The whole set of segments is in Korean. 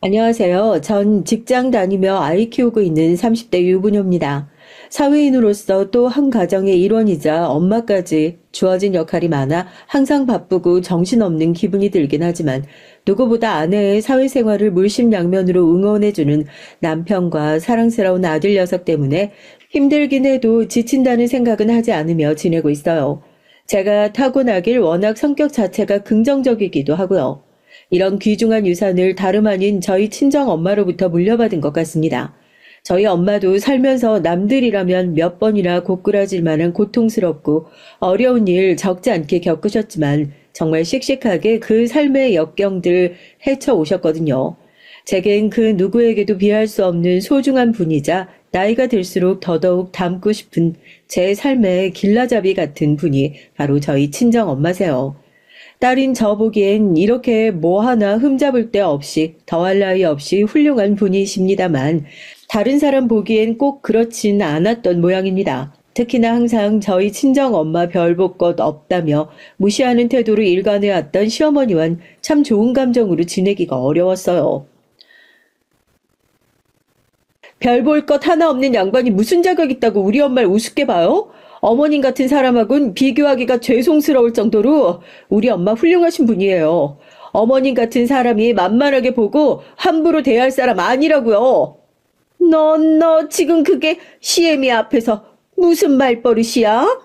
안녕하세요. 전 직장 다니며 아이 키우고 있는 30대 유부녀입니다. 사회인으로서 또 한 가정의 일원이자 엄마까지 주어진 역할이 많아 항상 바쁘고 정신없는 기분이 들긴 하지만 누구보다 아내의 사회생활을 물심양면으로 응원해주는 남편과 사랑스러운 아들 녀석 때문에 힘들긴 해도 지친다는 생각은 하지 않으며 지내고 있어요. 제가 타고나길 워낙 성격 자체가 긍정적이기도 하고요. 이런 귀중한 유산을 다름 아닌 저희 친정 엄마로부터 물려받은 것 같습니다. 저희 엄마도 살면서 남들이라면 몇 번이나 고꾸라질 만한 고통스럽고 어려운 일 적지 않게 겪으셨지만 정말 씩씩하게 그 삶의 역경들 헤쳐오셨거든요. 제겐 그 누구에게도 비할 수 없는 소중한 분이자 나이가 들수록 더더욱 닮고 싶은 제 삶의 길라잡이 같은 분이 바로 저희 친정 엄마세요. 딸인 저 보기엔 이렇게 뭐 하나 흠잡을 데 없이 더할 나위 없이 훌륭한 분이십니다만 다른 사람 보기엔 꼭 그렇진 않았던 모양입니다. 특히나 항상 저희 친정엄마 별 볼 것 없다며 무시하는 태도로 일관해왔던 시어머니와는 참 좋은 감정으로 지내기가 어려웠어요. 별 볼 것 하나 없는 양반이 무슨 자격 있다고 우리 엄마를 우습게 봐요? 어머님 같은 사람하고는 비교하기가 죄송스러울 정도로 우리 엄마 훌륭하신 분이에요. 어머님 같은 사람이 만만하게 보고 함부로 대할 사람 아니라고요. 너 지금 그게 시애미 앞에서 무슨 말버릇이야?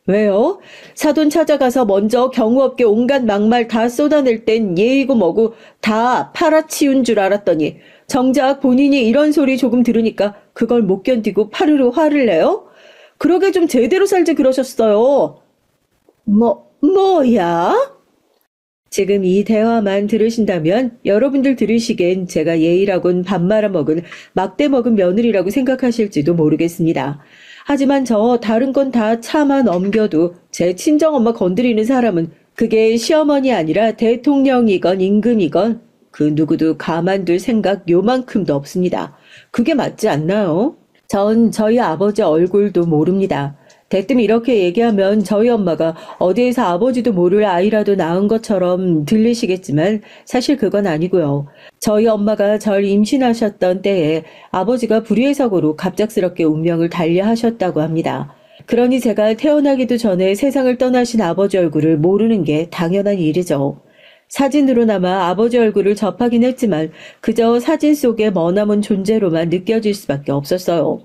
왜요? 사돈 찾아가서 먼저 경우 없게 온갖 막말 다 쏟아낼 땐 예의고 뭐고 다 팔아치운 줄 알았더니 정작 본인이 이런 소리 조금 들으니까 그걸 못 견디고 파르르 화를 내요? 그러게 좀 제대로 살지 그러셨어요. 뭐야? 지금 이 대화만 들으신다면 여러분들 들으시기엔 제가 예의라곤 밥 말아먹은 막대 먹은 며느리라고 생각하실지도 모르겠습니다. 하지만 저 다른 건 다 참아 넘겨도 제 친정엄마 건드리는 사람은 그게 시어머니 아니라 대통령이건 임금이건 그 누구도 가만둘 생각 요만큼도 없습니다. 그게 맞지 않나요? 전 저희 아버지 얼굴도 모릅니다. 대뜸 이렇게 얘기하면 저희 엄마가 어디에서 아버지도 모를 아이라도 낳은 것처럼 들리시겠지만 사실 그건 아니고요. 저희 엄마가 절 임신하셨던 때에 아버지가 불의의 사고로 갑작스럽게 운명을 달리하셨다고 합니다. 그러니 제가 태어나기도 전에 세상을 떠나신 아버지 얼굴을 모르는 게 당연한 일이죠. 사진으로나마 아버지 얼굴을 접하긴 했지만 그저 사진 속의 머나먼 존재로만 느껴질 수밖에 없었어요.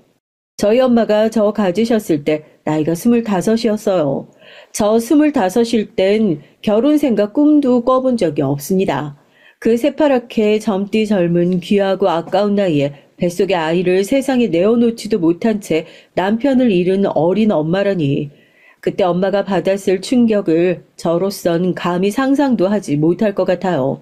저희 엄마가 저 가지셨을 때 나이가 25이었어요. 저 25일 땐 결혼 생각 꿈도 꿔본 적이 없습니다. 그 새파랗게 젊디 젊은 귀하고 아까운 나이에 뱃속의 아이를 세상에 내어놓지도 못한 채 남편을 잃은 어린 엄마라니 그때 엄마가 받았을 충격을 저로선 감히 상상도 하지 못할 것 같아요.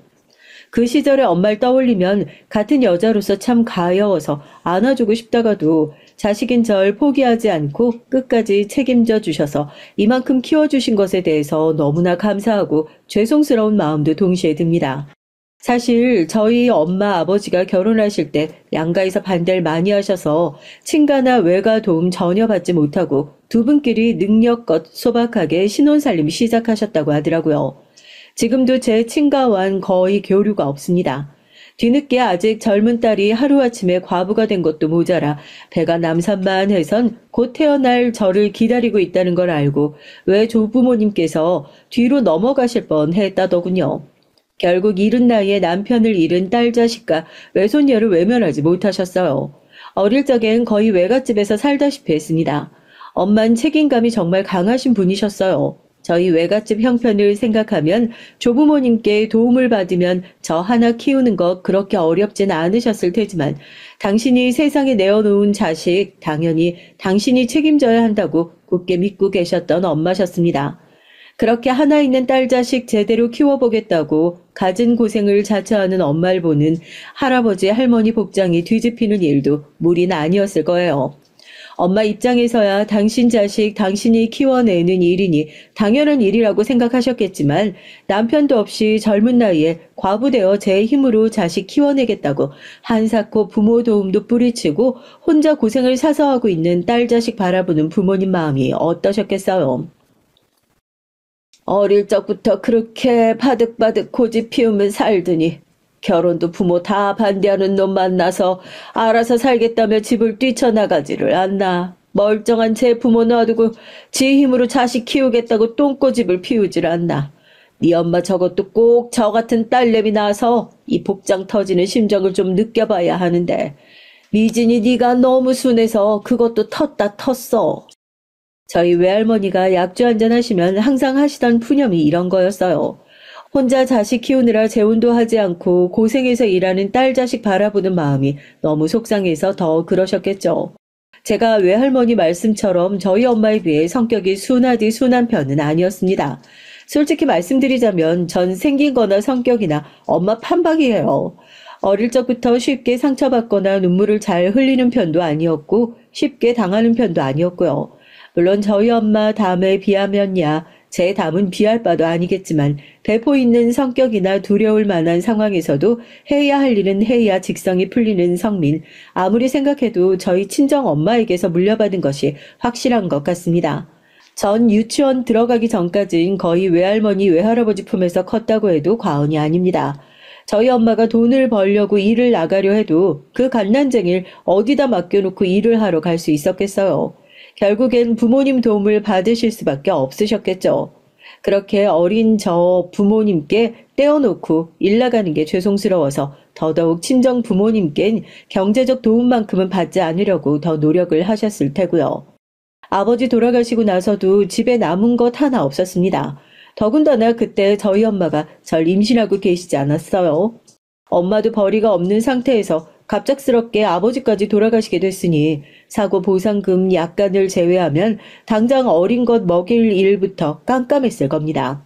그 시절의 엄마를 떠올리면 같은 여자로서 참 가여워서 안아주고 싶다가도 자식인 절 포기하지 않고 끝까지 책임져 주셔서 이만큼 키워주신 것에 대해서 너무나 감사하고 죄송스러운 마음도 동시에 듭니다. 사실 저희 엄마 아버지가 결혼하실 때 양가에서 반대를 많이 하셔서 친가나 외가 도움 전혀 받지 못하고 두 분끼리 능력껏 소박하게 신혼살림 시작하셨다고 하더라고요. 지금도 제 친가와는 거의 교류가 없습니다. 뒤늦게 아직 젊은 딸이 하루아침에 과부가 된 것도 모자라 배가 남산만해선 곧 태어날 저를 기다리고 있다는 걸 알고 왜 조부모님께서 뒤로 넘어가실 뻔했다더군요. 결국 이른 나이에 남편을 잃은 딸 자식과 외손녀를 외면하지 못하셨어요. 어릴 적엔 거의 외갓집에서 살다시피 했습니다. 엄만 책임감이 정말 강하신 분이셨어요. 저희 외갓집 형편을 생각하면 조부모님께 도움을 받으면 저 하나 키우는 것 그렇게 어렵진 않으셨을 테지만 당신이 세상에 내어놓은 자식 당연히 당신이 책임져야 한다고 굳게 믿고 계셨던 엄마셨습니다. 그렇게 하나 있는 딸 자식 제대로 키워보겠다고 갖은 고생을 자처하는 엄마를 보는 할아버지 할머니 복장이 뒤집히는 일도 무리는 아니었을 거예요. 엄마 입장에서야 당신 자식 당신이 키워내는 일이니 당연한 일이라고 생각하셨겠지만 남편도 없이 젊은 나이에 과부되어 제 힘으로 자식 키워내겠다고 한사코 부모 도움도 뿌리치고 혼자 고생을 사서 하고 있는 딸 자식 바라보는 부모님 마음이 어떠셨겠어요. 어릴 적부터 그렇게 바득바득 고집 피우면 살더니 결혼도 부모 다 반대하는 놈 만나서 알아서 살겠다며 집을 뛰쳐나가지를 않나. 멀쩡한 제 부모 놔두고 지 힘으로 자식 키우겠다고 똥꼬집을 피우질 않나. 네 엄마 저것도 꼭 저 같은 딸내미 낳아서 이 복장 터지는 심정을 좀 느껴봐야 하는데 미진이 네가 너무 순해서 그것도 텄다 텄어. 저희 외할머니가 약주 한잔 하시면 항상 하시던 푸념이 이런 거였어요. 혼자 자식 키우느라 재혼도 하지 않고 고생해서 일하는 딸 자식 바라보는 마음이 너무 속상해서 더 그러셨겠죠. 제가 외할머니 말씀처럼 저희 엄마에 비해 성격이 순하디 순한 편은 아니었습니다. 솔직히 말씀드리자면 전 생긴 거나 성격이나 엄마 판박이에요. 어릴 적부터 쉽게 상처받거나 눈물을 잘 흘리는 편도 아니었고 쉽게 당하는 편도 아니었고요. 물론 저희 엄마 담에 비하면야 제 담은 비할 바도 아니겠지만 배포 있는 성격이나 두려울 만한 상황에서도 해야 할 일은 해야 직성이 풀리는 성민, 아무리 생각해도 저희 친정 엄마에게서 물려받은 것이 확실한 것 같습니다. 전 유치원 들어가기 전까진 거의 외할머니 외할아버지 품에서 컸다고 해도 과언이 아닙니다. 저희 엄마가 돈을 벌려고 일을 나가려 해도 그 갓난쟁이를 어디다 맡겨놓고 일을 하러 갈 수 있었겠어요. 결국엔 부모님 도움을 받으실 수밖에 없으셨겠죠. 그렇게 어린 저 부모님께 떼어놓고 일 나가는 게 죄송스러워서 더더욱 친정 부모님께는 경제적 도움만큼은 받지 않으려고 더 노력을 하셨을 테고요. 아버지 돌아가시고 나서도 집에 남은 것 하나 없었습니다. 더군다나 그때 저희 엄마가 절 임신하고 계시지 않았어요. 엄마도 벌이가 없는 상태에서 갑작스럽게 아버지까지 돌아가시게 됐으니 사고 보상금 약간을 제외하면 당장 어린 것 먹일 일부터 깜깜했을 겁니다.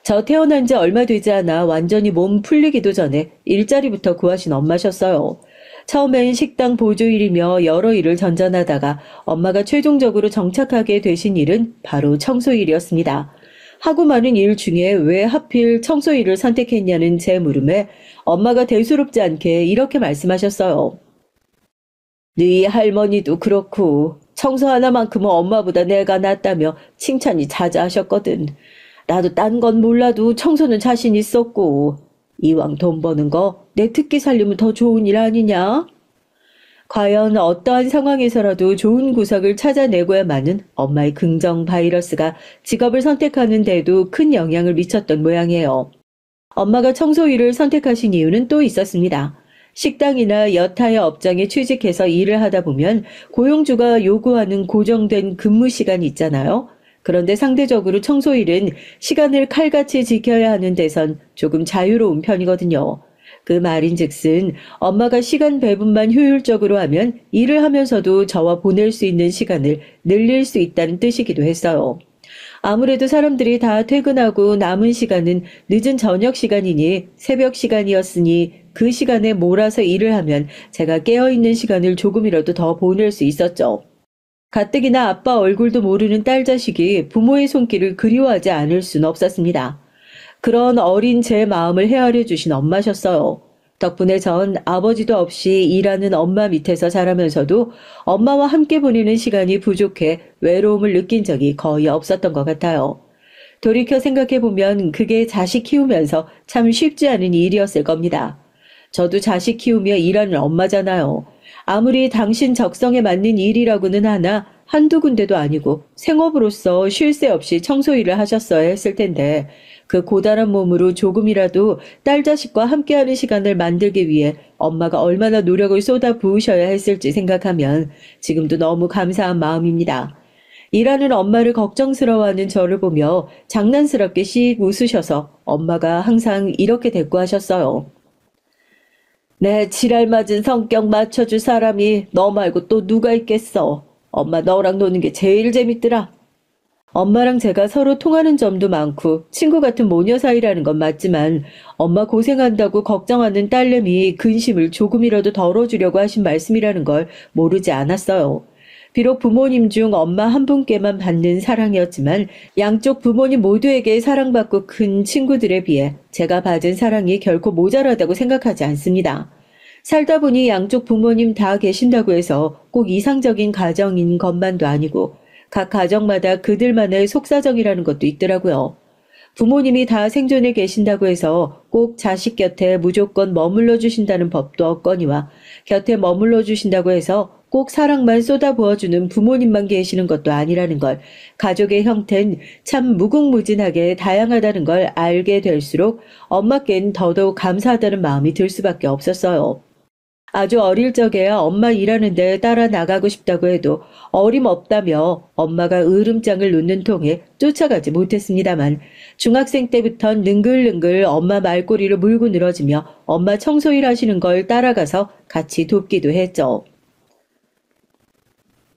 저 태어난 지 얼마 되지 않아 완전히 몸 풀리기도 전에 일자리부터 구하신 엄마셨어요. 처음엔 식당 보조일이며 여러 일을 전전하다가 엄마가 최종적으로 정착하게 되신 일은 바로 청소일이었습니다. 하고 많은 일 중에 왜 하필 청소일을 선택했냐는 제 물음에 엄마가 대수롭지 않게 이렇게 말씀하셨어요. 네 할머니도 그렇고 청소 하나만큼은 엄마보다 내가 낫다며 칭찬이 자자하셨거든. 나도 딴 건 몰라도 청소는 자신 있었고 이왕 돈 버는 거 내 특기 살리면 더 좋은 일 아니냐? 과연 어떠한 상황에서라도 좋은 구석을 찾아내고야만은 엄마의 긍정 바이러스가 직업을 선택하는 데도 큰 영향을 미쳤던 모양이에요. 엄마가 청소 일을 선택하신 이유는 또 있었습니다. 식당이나 여타의 업장에 취직해서 일을 하다 보면 고용주가 요구하는 고정된 근무 시간이 있잖아요. 그런데 상대적으로 청소일은 시간을 칼같이 지켜야 하는 데선 조금 자유로운 편이거든요. 그 말인즉슨 엄마가 시간 배분만 효율적으로 하면 일을 하면서도 저와 보낼 수 있는 시간을 늘릴 수 있다는 뜻이기도 했어요. 아무래도 사람들이 다 퇴근하고 남은 시간은 늦은 저녁 시간이니 새벽 시간이었으니 그 시간에 몰아서 일을 하면 제가 깨어있는 시간을 조금이라도 더 보낼 수 있었죠. 가뜩이나 아빠 얼굴도 모르는 딸 자식이 부모의 손길을 그리워하지 않을 순 없었습니다. 그런 어린 제 마음을 헤아려 주신 엄마셨어요. 덕분에 전 아버지도 없이 일하는 엄마 밑에서 자라면서도 엄마와 함께 보내는 시간이 부족해 외로움을 느낀 적이 거의 없었던 것 같아요. 돌이켜 생각해보면 그게 자식 키우면서 참 쉽지 않은 일이었을 겁니다. 저도 자식 키우며 일하는 엄마잖아요. 아무리 당신 적성에 맞는 일이라고는 하나 한두 군데도 아니고 생업으로서 쉴 새 없이 청소일을 하셨어야 했을 텐데 그 고단한 몸으로 조금이라도 딸 자식과 함께하는 시간을 만들기 위해 엄마가 얼마나 노력을 쏟아 부으셔야 했을지 생각하면 지금도 너무 감사한 마음입니다. 일하는 엄마를 걱정스러워하는 저를 보며 장난스럽게 씩 웃으셔서 엄마가 항상 이렇게 대꾸하셨어요. 내 지랄 맞은 성격 맞춰줄 사람이 너 말고 또 누가 있겠어. 엄마 너랑 노는 게 제일 재밌더라. 엄마랑 제가 서로 통하는 점도 많고 친구 같은 모녀 사이라는 건 맞지만 엄마 고생한다고 걱정하는 딸내미 근심을 조금이라도 덜어주려고 하신 말씀이라는 걸 모르지 않았어요. 비록 부모님 중 엄마 한 분께만 받는 사랑이었지만 양쪽 부모님 모두에게 사랑받고 큰 친구들에 비해 제가 받은 사랑이 결코 모자라다고 생각하지 않습니다. 살다 보니 양쪽 부모님 다 계신다고 해서 꼭 이상적인 가정인 것만도 아니고 각 가정마다 그들만의 속사정이라는 것도 있더라고요. 부모님이 다 생존해 계신다고 해서 꼭 자식 곁에 무조건 머물러 주신다는 법도 없거니와 곁에 머물러 주신다고 해서 꼭 사랑만 쏟아부어주는 부모님만 계시는 것도 아니라는 걸, 가족의 형태는 참 무궁무진하게 다양하다는 걸 알게 될수록 엄마께는 더더욱 감사하다는 마음이 들 수밖에 없었어요. 아주 어릴 적에야 엄마 일하는데 따라 나가고 싶다고 해도 어림없다며 엄마가 으름장을 놓는 통에 쫓아가지 못했습니다만, 중학생 때부턴 능글능글 엄마 말꼬리를 물고 늘어지며 엄마 청소일 하시는 걸 따라가서 같이 돕기도 했죠.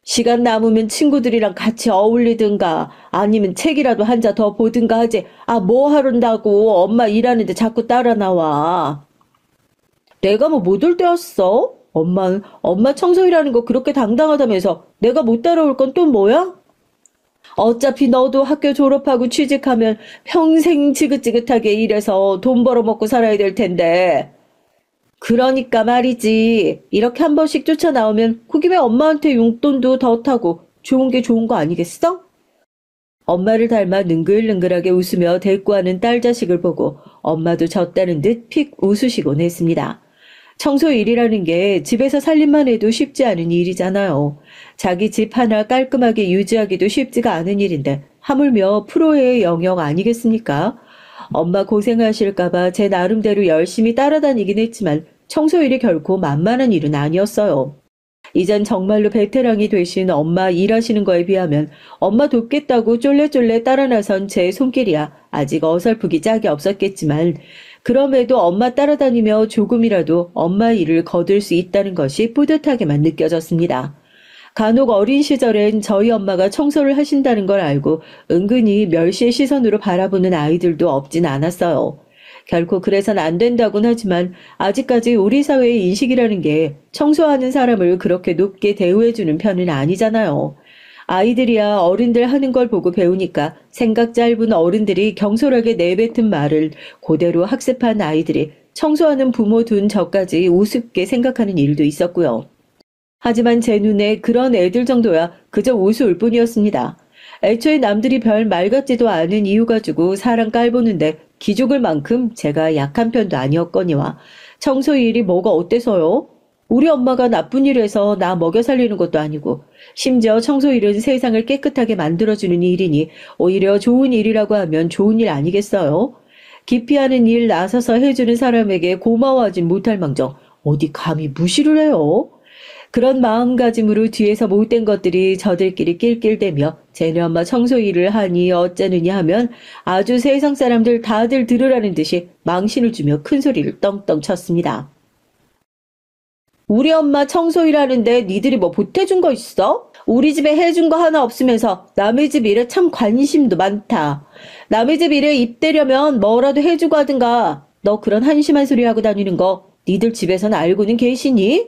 시간 남으면 친구들이랑 같이 어울리든가 아니면 책이라도 한 자 더 보든가 하지. 아, 뭐 하른다고 엄마 일하는데 자꾸 따라 나와. 내가 뭐 못 올 때 왔어? 엄마 청소일하는 거 그렇게 당당하다면서 내가 못 따라올 건 또 뭐야? 어차피 너도 학교 졸업하고 취직하면 평생 지긋지긋하게 일해서 돈 벌어먹고 살아야 될 텐데. 그러니까 말이지. 이렇게 한 번씩 쫓아나오면 그 김에 엄마한테 용돈도 더 타고 좋은 게 좋은 거 아니겠어? 엄마를 닮아 능글능글하게 웃으며 대꾸하는 딸 자식을 보고 엄마도 졌다는 듯 픽 웃으시곤 했습니다. 청소 일이라는 게 집에서 살림만 해도 쉽지 않은 일이잖아요. 자기 집 하나 깔끔하게 유지하기도 쉽지가 않은 일인데 하물며 프로의 영역 아니겠습니까? 엄마 고생하실까봐 제 나름대로 열심히 따라다니긴 했지만 청소일이 결코 만만한 일은 아니었어요. 이젠 정말로 베테랑이 되신 엄마 일하시는 거에 비하면 엄마 돕겠다고 쫄래쫄래 따라 나선 제 손길이야 아직 어설프기 짝이 없었겠지만, 그럼에도 엄마 따라다니며 조금이라도 엄마 일을 거둘 수 있다는 것이 뿌듯하게만 느껴졌습니다. 간혹 어린 시절엔 저희 엄마가 청소를 하신다는 걸 알고 은근히 멸시의 시선으로 바라보는 아이들도 없진 않았어요. 결코 그래선 안 된다곤 하지만 아직까지 우리 사회의 인식이라는 게 청소하는 사람을 그렇게 높게 대우해주는 편은 아니잖아요. 아이들이야 어른들 하는 걸 보고 배우니까 생각 짧은 어른들이 경솔하게 내뱉은 말을 그대로 학습한 아이들이 청소하는 부모 둔 저까지 우습게 생각하는 일도 있었고요. 하지만 제 눈에 그런 애들 정도야 그저 우스울 뿐이었습니다. 애초에 남들이 별 말 같지도 않은 이유 가지고 사람 깔보는데 기죽을 만큼 제가 약한 편도 아니었거니와 청소 일이 뭐가 어때서요? 우리 엄마가 나쁜 일해서 나 먹여 살리는 것도 아니고 심지어 청소일은 세상을 깨끗하게 만들어주는 일이니 오히려 좋은 일이라고 하면 좋은 일 아니겠어요? 기피하는 일 나서서 해주는 사람에게 고마워하진 못할 망정 어디 감히 무시를 해요? 그런 마음가짐으로 뒤에서 못된 것들이 저들끼리 낄낄대며 쟤네 엄마 청소일을 하니 어쩌느냐 하면 아주 세상 사람들 다들 들으라는 듯이 망신을 주며 큰 소리를 떵떵 쳤습니다. 우리 엄마 청소일 하는데 니들이 뭐 보태준 거 있어? 우리 집에 해준 거 하나 없으면서 남의 집 일에 참 관심도 많다. 남의 집 일에 입대려면 뭐라도 해주고 하든가. 너 그런 한심한 소리 하고 다니는 거 니들 집에선 알고는 계시니?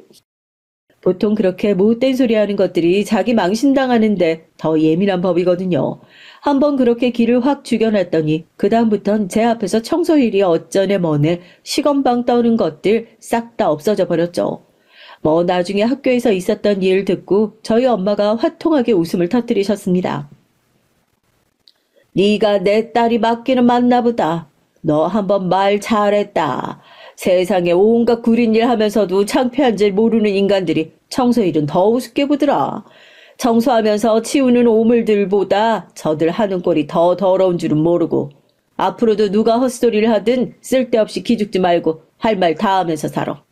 보통 그렇게 못된 소리 하는 것들이 자기 망신당하는데 더 예민한 법이거든요. 한번 그렇게 기를 확 죽여놨더니 그 다음부턴 제 앞에서 청소일이 어쩌네 뭐네 시건방 떠는 것들 싹 다 없어져 버렸죠. 뭐 나중에 학교에서 있었던 일 듣고 저희 엄마가 화통하게 웃음을 터뜨리셨습니다. 네가 내 딸이 맞기는 맞나 보다. 너 한번 말 잘했다. 세상에 온갖 구린 일 하면서도 창피한 줄 모르는 인간들이 청소일은 더 우습게 보더라. 청소하면서 치우는 오물들보다 저들 하는 꼴이 더 더러운 줄은 모르고 앞으로도 누가 헛소리를 하든 쓸데없이 기죽지 말고 할 말 다 하면서 살아.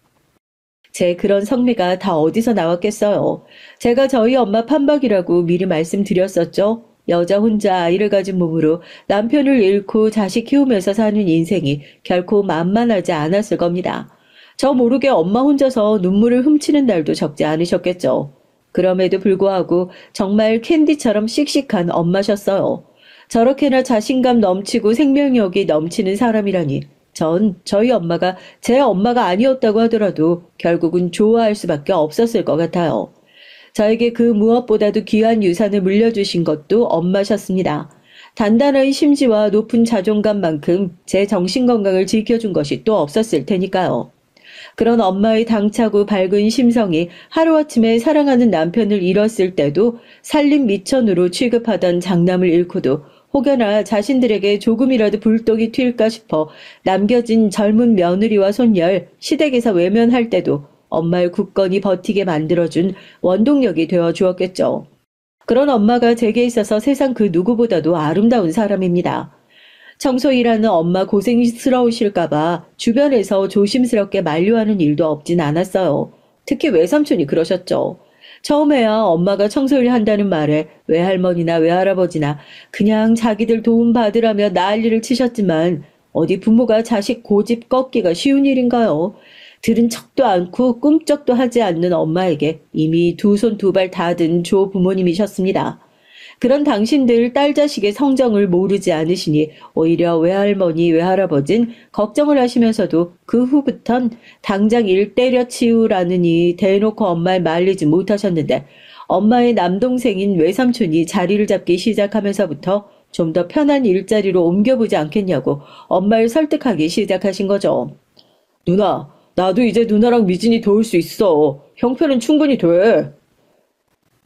제 그런 성미가 다 어디서 나왔겠어요. 제가 저희 엄마 판박이라고 미리 말씀드렸었죠. 여자 혼자 아이를 가진 몸으로 남편을 잃고 자식 키우면서 사는 인생이 결코 만만하지 않았을 겁니다. 저 모르게 엄마 혼자서 눈물을 훔치는 날도 적지 않으셨겠죠. 그럼에도 불구하고 정말 캔디처럼 씩씩한 엄마셨어요. 저렇게나 자신감 넘치고 생명력이 넘치는 사람이라니 전 저희 엄마가 제 엄마가 아니었다고 하더라도 결국은 좋아할 수밖에 없었을 것 같아요. 저에게 그 무엇보다도 귀한 유산을 물려주신 것도 엄마셨습니다. 단단한 심지와 높은 자존감만큼 제 정신건강을 지켜준 것이 또 없었을 테니까요. 그런 엄마의 당차고 밝은 심성이 하루아침에 사랑하는 남편을 잃었을 때도 살림 미천으로 취급하던 장남을 잃고도 혹여나 자신들에게 조금이라도 불똥이 튈까 싶어 남겨진 젊은 며느리와 손녀를 시댁에서 외면할 때도 엄마를 굳건히 버티게 만들어준 원동력이 되어 주었겠죠. 그런 엄마가 제게 있어서 세상 그 누구보다도 아름다운 사람입니다. 청소 일하는 엄마 고생스러우실까봐 주변에서 조심스럽게 만류하는 일도 없진 않았어요. 특히 외삼촌이 그러셨죠. 처음에야 엄마가 청소일 한다는 말에 외할머니나 외할아버지나 그냥 자기들 도움 받으라며 난리를 치셨지만 어디 부모가 자식 고집 꺾기가 쉬운 일인가요? 들은 척도 않고 꿈쩍도 하지 않는 엄마에게 이미 두 손 두 발 다 든 조부모님이셨습니다. 그런 당신들 딸 자식의 성정을 모르지 않으시니 오히려 외할머니 외할아버진 걱정을 하시면서도 그 후부턴 당장 일 때려치우라느니 대놓고 엄마를 말리지 못하셨는데 엄마의 남동생인 외삼촌이 자리를 잡기 시작하면서부터 좀 더 편한 일자리로 옮겨보지 않겠냐고 엄마를 설득하기 시작하신 거죠. 누나, 나도 이제 누나랑 미진이 도울 수 있어. 형편은 충분히 돼.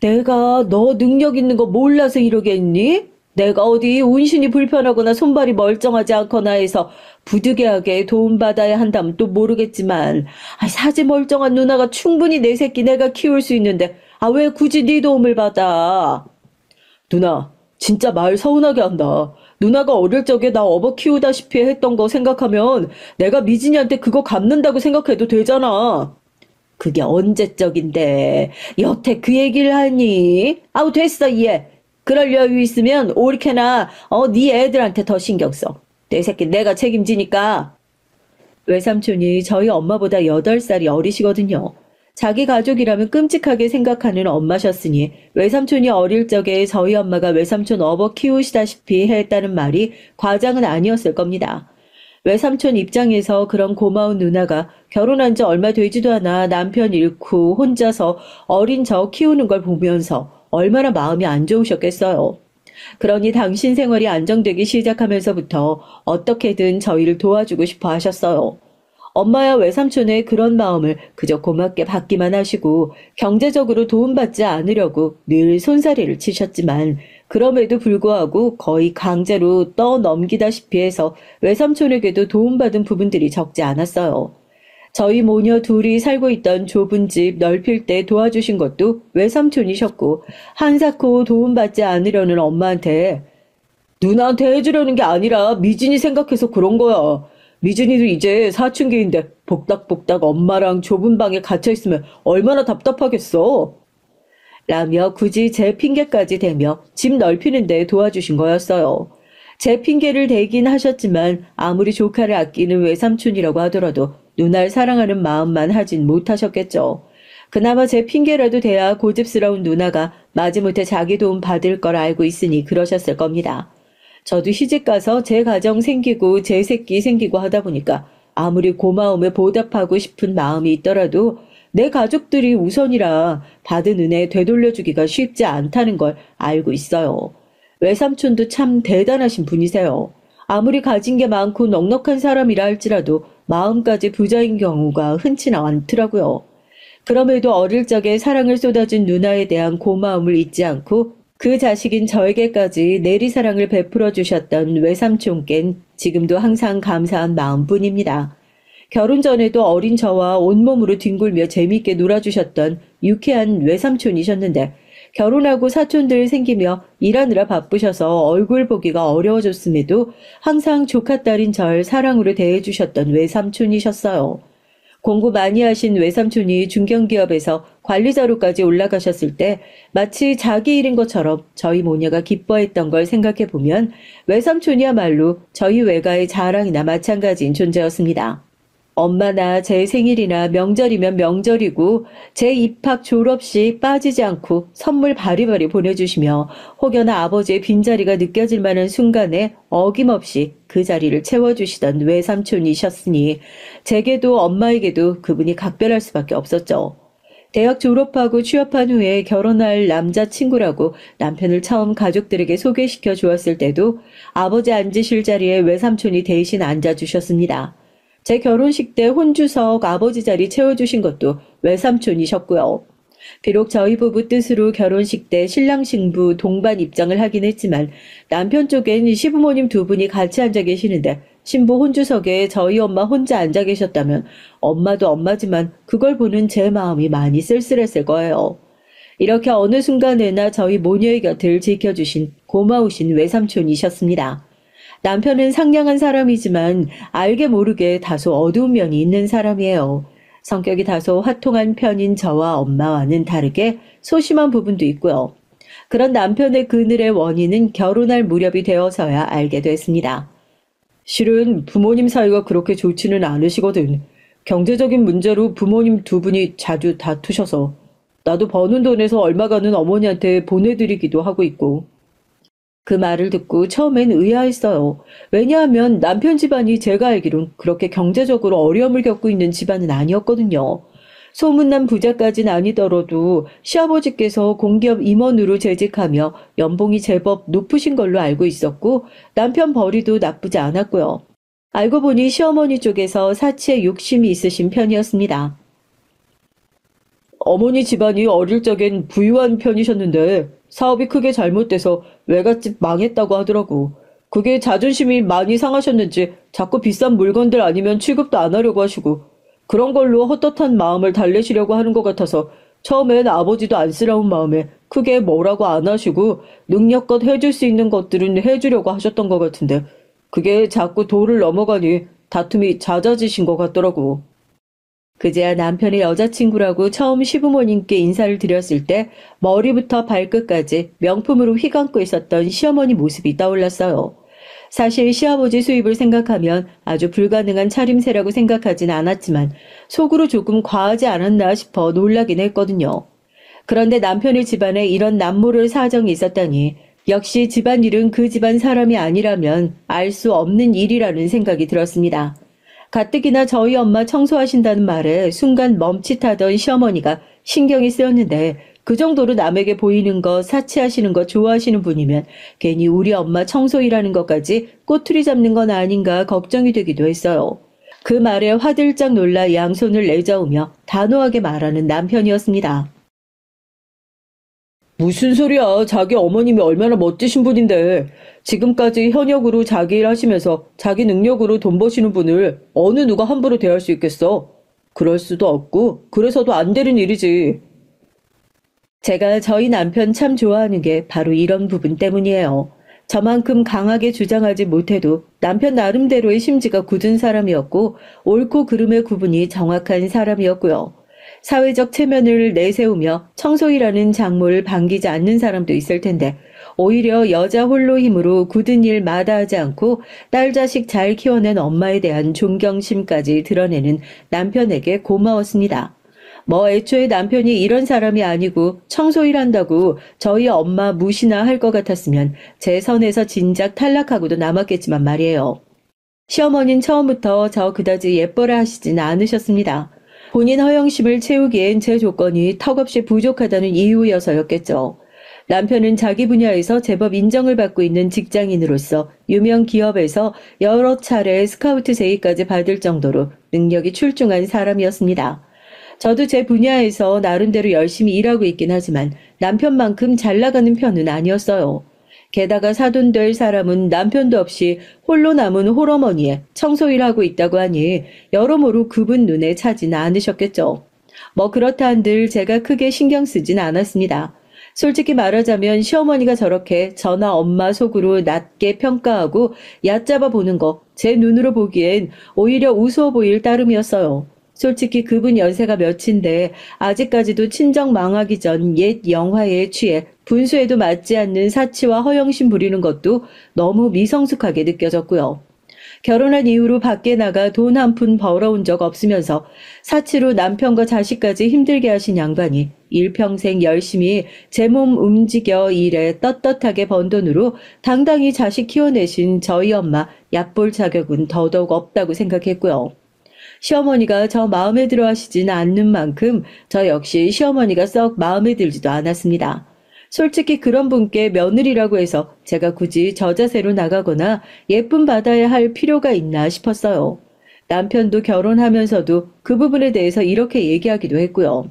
내가 너 능력 있는 거 몰라서 이러겠니? 내가 어디 운신이 불편하거나 손발이 멀쩡하지 않거나 해서 부득이하게 도움받아야 한다면 또 모르겠지만 사지 멀쩡한 누나가 충분히 내 새끼 내가 키울 수 있는데 왜 굳이 네 도움을 받아? 누나, 진짜 말 서운하게 한다. 누나가 어릴 적에 나 업어 키우다시피 했던 거 생각하면 내가 미진이한테 그거 갚는다고 생각해도 되잖아. 그게 언제적인데 여태 그 얘기를 하니? 아우 됐어 얘. 그럴 여유 있으면 오리케나 네 애들한테 더 신경 써. 내 새끼 내가 책임지니까. 외삼촌이 저희 엄마보다 8살이 어리시거든요. 자기 가족이라면 끔찍하게 생각하는 엄마셨으니 외삼촌이 어릴 적에 저희 엄마가 외삼촌 업어 키우시다시피 했다는 말이 과장은 아니었을 겁니다. 외삼촌 입장에서 그런 고마운 누나가 결혼한 지 얼마 되지도 않아 남편 잃고 혼자서 어린 저 키우는 걸 보면서 얼마나 마음이 안 좋으셨겠어요. 그러니 당신 생활이 안정되기 시작하면서부터 어떻게든 저희를 도와주고 싶어 하셨어요. 엄마야 외삼촌의 그런 마음을 그저 고맙게 받기만 하시고 경제적으로 도움받지 않으려고 늘 손사래를 치셨지만 그럼에도 불구하고 거의 강제로 떠넘기다시피 해서 외삼촌에게도 도움받은 부분들이 적지 않았어요. 저희 모녀 둘이 살고 있던 좁은 집 넓힐 때 도와주신 것도 외삼촌이셨고 한사코 도움받지 않으려는 엄마한테 누나한테 해주려는 게 아니라 미진이 생각해서 그런 거야. 미진이도 이제 사춘기인데 복닥복닥 엄마랑 좁은 방에 갇혀있으면 얼마나 답답하겠어. 라며 굳이 제 핑계까지 대며 집 넓히는데 도와주신 거였어요. 제 핑계를 대긴 하셨지만 아무리 조카를 아끼는 외삼촌이라고 하더라도 누나를 사랑하는 마음만 하진 못하셨겠죠. 그나마 제 핑계라도 대야 고집스러운 누나가 마지못해 자기 도움 받을 걸 알고 있으니 그러셨을 겁니다. 저도 시집가서 제 가정 생기고 제 새끼 생기고 하다 보니까 아무리 고마움에 보답하고 싶은 마음이 있더라도 내 가족들이 우선이라 받은 은혜 되돌려주기가 쉽지 않다는 걸 알고 있어요. 외삼촌도 참 대단하신 분이세요. 아무리 가진 게 많고 넉넉한 사람이라 할지라도 마음까지 부자인 경우가 흔치는 않더라고요. 그럼에도 어릴 적에 사랑을 쏟아준 누나에 대한 고마움을 잊지 않고 그 자식인 저에게까지 내리사랑을 베풀어 주셨던 외삼촌껜 지금도 항상 감사한 마음뿐입니다. 결혼 전에도 어린 저와 온몸으로 뒹굴며 재미있게 놀아주셨던 유쾌한 외삼촌이셨는데 결혼하고 사촌들 생기며 일하느라 바쁘셔서 얼굴 보기가 어려워졌음에도 항상 조카딸인 절 사랑으로 대해주셨던 외삼촌이셨어요. 공부 많이 하신 외삼촌이 중견기업에서 관리자로까지 올라가셨을 때 마치 자기 일인 것처럼 저희 모녀가 기뻐했던 걸 생각해보면 외삼촌이야말로 저희 외가의 자랑이나 마찬가지인 존재였습니다. 엄마나 제 생일이나 명절이면 명절이고 제 입학 졸업식 빠지지 않고 선물 바리바리 보내주시며 혹여나 아버지의 빈자리가 느껴질 만한 순간에 어김없이 그 자리를 채워주시던 외삼촌이셨으니 제게도 엄마에게도 그분이 각별할 수밖에 없었죠. 대학 졸업하고 취업한 후에 결혼할 남자친구라고 남편을 처음 가족들에게 소개시켜 주었을 때도 아버지 앉으실 자리에 외삼촌이 대신 앉아주셨습니다. 제 결혼식 때 혼주석 아버지 자리 채워주신 것도 외삼촌이셨고요. 비록 저희 부부 뜻으로 결혼식 때 신랑 신부 동반 입장을 하긴 했지만 남편 쪽엔 시부모님 두 분이 같이 앉아 계시는데 신부 혼주석에 저희 엄마 혼자 앉아 계셨다면 엄마도 엄마지만 그걸 보는 제 마음이 많이 쓸쓸했을 거예요. 이렇게 어느 순간에나 저희 모녀의 곁을 지켜주신 고마우신 외삼촌이셨습니다. 남편은 상냥한 사람이지만 알게 모르게 다소 어두운 면이 있는 사람이에요. 성격이 다소 화통한 편인 저와 엄마와는 다르게 소심한 부분도 있고요. 그런 남편의 그늘의 원인은 결혼할 무렵이 되어서야 알게 됐습니다. 실은 부모님 사이가 그렇게 좋지는 않으시거든. 경제적인 문제로 부모님 두 분이 자주 다투셔서 나도 버는 돈에서 얼마가는 어머니한테 보내드리기도 하고 있고. 그 말을 듣고 처음엔 의아했어요. 왜냐하면 남편 집안이 제가 알기론 그렇게 경제적으로 어려움을 겪고 있는 집안은 아니었거든요. 소문난 부자까진 아니더라도 시아버지께서 공기업 임원으로 재직하며 연봉이 제법 높으신 걸로 알고 있었고 남편 벌이도 나쁘지 않았고요. 알고 보니 시어머니 쪽에서 사치에 욕심이 있으신 편이었습니다. 어머니 집안이 어릴 적엔 부유한 편이셨는데 사업이 크게 잘못돼서 외갓집 망했다고 하더라고. 그게 자존심이 많이 상하셨는지 자꾸 비싼 물건들 아니면 취급도 안 하려고 하시고 그런 걸로 헛헛한 마음을 달래시려고 하는 것 같아서 처음엔 아버지도 안쓰러운 마음에 크게 뭐라고 안 하시고 능력껏 해줄 수 있는 것들은 해주려고 하셨던 것 같은데 그게 자꾸 도를 넘어가니 다툼이 잦아지신 것 같더라고. 그제야 남편의 여자친구라고 처음 시부모님께 인사를 드렸을 때 머리부터 발끝까지 명품으로 휘감고 있었던 시어머니 모습이 떠올랐어요. 사실 시아버지 수입을 생각하면 아주 불가능한 차림새라고 생각하진 않았지만 속으로 조금 과하지 않았나 싶어 놀라긴 했거든요. 그런데 남편의 집안에 이런 남모를 사정이 있었다니 역시 집안일은 그 집안 사람이 아니라면 알 수 없는 일이라는 생각이 들었습니다. 가뜩이나 저희 엄마 청소하신다는 말에 순간 멈칫하던 시어머니가 신경이 쓰였는데 그 정도로 남에게 보이는 거, 사치하시는 거 좋아하시는 분이면 괜히 우리 엄마 청소이라는 것까지 꼬투리 잡는 건 아닌가 걱정이 되기도 했어요. 그 말에 화들짝 놀라 양손을 내저으며 단호하게 말하는 남편이었습니다. 무슨 소리야. 자기 어머님이 얼마나 멋지신 분인데 지금까지 현역으로 자기 일 하시면서 자기 능력으로 돈 버시는 분을 어느 누가 함부로 대할 수 있겠어. 그럴 수도 없고 그래서도 안 되는 일이지. 제가 저희 남편 참 좋아하는 게 바로 이런 부분 때문이에요. 저만큼 강하게 주장하지 못해도 남편 나름대로의 심지가 굳은 사람이었고 옳고 그름의 구분이 정확한 사람이었고요. 사회적 체면을 내세우며 청소이라는 작물을 반기지 않는 사람도 있을 텐데 오히려 여자 홀로 힘으로 굳은 일 마다하지 않고 딸 자식 잘 키워낸 엄마에 대한 존경심까지 드러내는 남편에게 고마웠습니다. 뭐 애초에 남편이 이런 사람이 아니고 청소일 한다고 저희 엄마 무시나 할 것 같았으면 제 선에서 진작 탈락하고도 남았겠지만 말이에요. 시어머니는 처음부터 저 그다지 예뻐라 하시진 않으셨습니다. 본인 허영심을 채우기엔 제 조건이 턱없이 부족하다는 이유여서였겠죠. 남편은 자기 분야에서 제법 인정을 받고 있는 직장인으로서 유명 기업에서 여러 차례 스카우트 제의까지 받을 정도로 능력이 출중한 사람이었습니다. 저도 제 분야에서 나름대로 열심히 일하고 있긴 하지만 남편만큼 잘 나가는 편은 아니었어요. 게다가 사돈될 사람은 남편도 없이 홀로 남은 홀어머니에 청소일 하고 있다고 하니 여러모로 그분 눈에 차지는 않으셨겠죠. 뭐 그렇다 한들 제가 크게 신경 쓰진 않았습니다. 솔직히 말하자면 시어머니가 저렇게 저나 엄마 속으로 낮게 평가하고 얕잡아 보는 거 제 눈으로 보기엔 오히려 우스워 보일 따름이었어요. 솔직히 그분 연세가 몇인데 아직까지도 친정 망하기 전 옛 영화에 취해 분수에도 맞지 않는 사치와 허영심 부리는 것도 너무 미성숙하게 느껴졌고요. 결혼한 이후로 밖에 나가 돈 한 푼 벌어온 적 없으면서 사치로 남편과 자식까지 힘들게 하신 양반이 일평생 열심히 제 몸 움직여 일해 떳떳하게 번 돈으로 당당히 자식 키워내신 저희 엄마 얕볼 자격은 더더욱 없다고 생각했고요. 시어머니가 저 마음에 들어 하시지는 않는 만큼 저 역시 시어머니가 썩 마음에 들지도 않았습니다. 솔직히 그런 분께 며느리라고 해서 제가 굳이 저 자세로 나가거나 예쁨 받아야 할 필요가 있나 싶었어요. 남편도 결혼하면서도 그 부분에 대해서 이렇게 얘기하기도 했고요.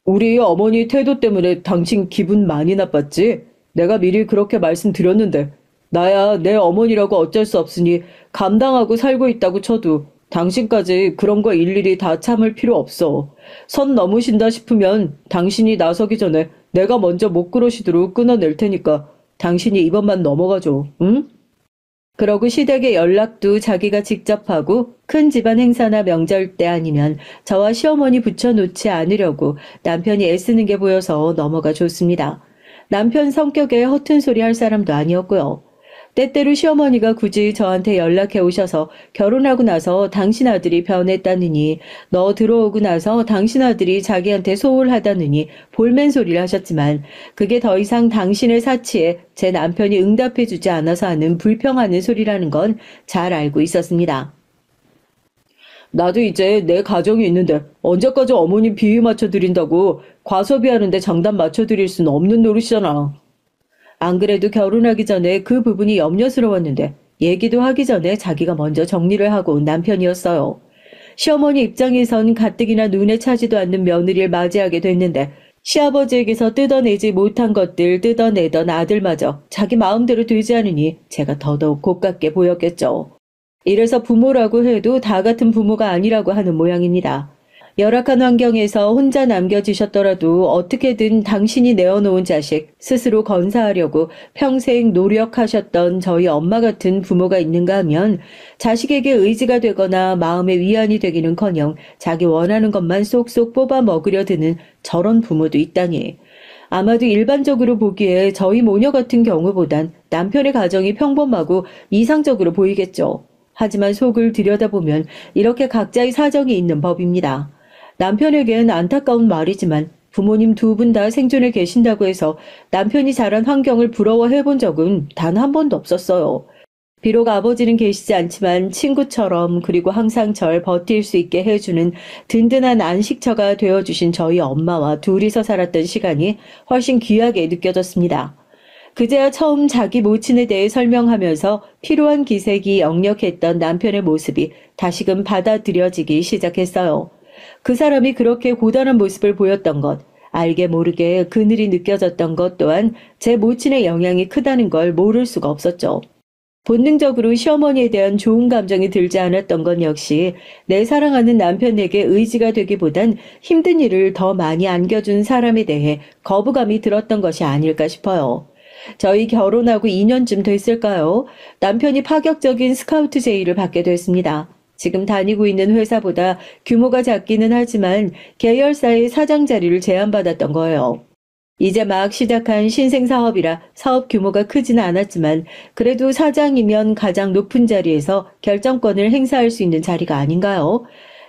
우리 어머니 태도 때문에 당신 기분 많이 나빴지? 내가 미리 그렇게 말씀드렸는데. 나야 내 어머니라고 어쩔 수 없으니 감당하고 살고 있다고 쳐도 당신까지 그런 거 일일이 다 참을 필요 없어. 선 넘으신다 싶으면 당신이 나서기 전에 내가 먼저 못 그러시도록 끊어낼 테니까 당신이 이번만 넘어가줘, 응? 그러고 시댁에 연락도 자기가 직접 하고 큰 집안 행사나 명절 때 아니면 저와 시어머니 붙여놓지 않으려고 남편이 애쓰는 게 보여서 넘어가 줬습니다. 남편 성격에 허튼 소리 할 사람도 아니었고요. 때때로 시어머니가 굳이 저한테 연락해 오셔서 결혼하고 나서 당신 아들이 변했다느니 너 들어오고 나서 당신 아들이 자기한테 소홀하다느니 볼멘 소리를 하셨지만 그게 더 이상 당신의 사치에 제 남편이 응답해 주지 않아서 하는 불평하는 소리라는 건 잘 알고 있었습니다. 나도 이제 내 가정이 있는데 언제까지 어머님 비위 맞춰드린다고 과소비하는데 장단 맞춰드릴 수는 없는 노릇이잖아. 안 그래도 결혼하기 전에 그 부분이 염려스러웠는데 얘기도 하기 전에 자기가 먼저 정리를 하고 온 남편이었어요. 시어머니 입장에선 가뜩이나 눈에 차지도 않는 며느리를 맞이하게 됐는데 시아버지에게서 뜯어내지 못한 것들 뜯어내던 아들마저 자기 마음대로 되지 않으니 제가 더더욱 곱깝게 보였겠죠. 이래서 부모라고 해도 다 같은 부모가 아니라고 하는 모양입니다. 열악한 환경에서 혼자 남겨지셨더라도 어떻게든 당신이 내어놓은 자식 스스로 건사하려고 평생 노력하셨던 저희 엄마 같은 부모가 있는가 하면 자식에게 의지가 되거나 마음의 위안이 되기는커녕 자기 원하는 것만 쏙쏙 뽑아 먹으려 드는 저런 부모도 있다니. 아마도 일반적으로 보기에 저희 모녀 같은 경우보단 남편의 가정이 평범하고 이상적으로 보이겠죠. 하지만 속을 들여다보면 이렇게 각자의 사정이 있는 법입니다. 남편에겐 안타까운 말이지만 부모님 두 분 다 생존에 계신다고 해서 남편이 자란 환경을 부러워해 본 적은 단 한 번도 없었어요. 비록 아버지는 계시지 않지만 친구처럼 그리고 항상 절 버틸 수 있게 해주는 든든한 안식처가 되어주신 저희 엄마와 둘이서 살았던 시간이 훨씬 귀하게 느껴졌습니다. 그제야 처음 자기 모친에 대해 설명하면서 필요한 기색이 역력했던 남편의 모습이 다시금 받아들여지기 시작했어요. 그 사람이 그렇게 고단한 모습을 보였던 것, 알게 모르게 그늘이 느껴졌던 것 또한 제 모친의 영향이 크다는 걸 모를 수가 없었죠. 본능적으로 시어머니에 대한 좋은 감정이 들지 않았던 건 역시 내 사랑하는 남편에게 의지가 되기보단 힘든 일을 더 많이 안겨준 사람에 대해 거부감이 들었던 것이 아닐까 싶어요. 저희 결혼하고 2년쯤 됐을까요? 남편이 파격적인 스카우트 제의를 받게 됐습니다. 지금 다니고 있는 회사보다 규모가 작기는 하지만 계열사의 사장 자리를 제안받았던 거예요. 이제 막 시작한 신생 사업이라 사업 규모가 크지는 않았지만 그래도 사장이면 가장 높은 자리에서 결정권을 행사할 수 있는 자리가 아닌가요?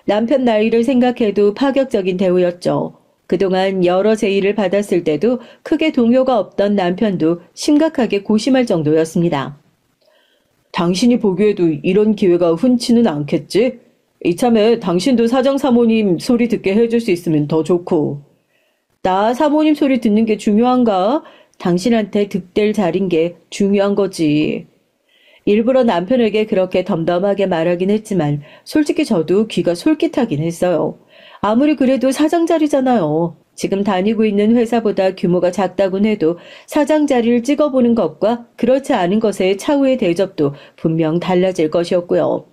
남편 나이를 생각해도 파격적인 대우였죠. 그동안 여러 제의를 받았을 때도 크게 동요가 없던 남편도 심각하게 고심할 정도였습니다. 당신이 보기에도 이런 기회가 흔치는 않겠지? 이참에 당신도 사장 사모님 소리 듣게 해줄 수 있으면 더 좋고. 나 사모님 소리 듣는 게 중요한가? 당신한테 득될 자리인 게 중요한 거지. 일부러 남편에게 그렇게 덤덤하게 말하긴 했지만 솔직히 저도 귀가 솔깃하긴 했어요. 아무리 그래도 사장 자리잖아요. 지금 다니고 있는 회사보다 규모가 작다곤 해도 사장 자리를 찍어보는 것과 그렇지 않은 것의 차후의 대접도 분명 달라질 것이었고요.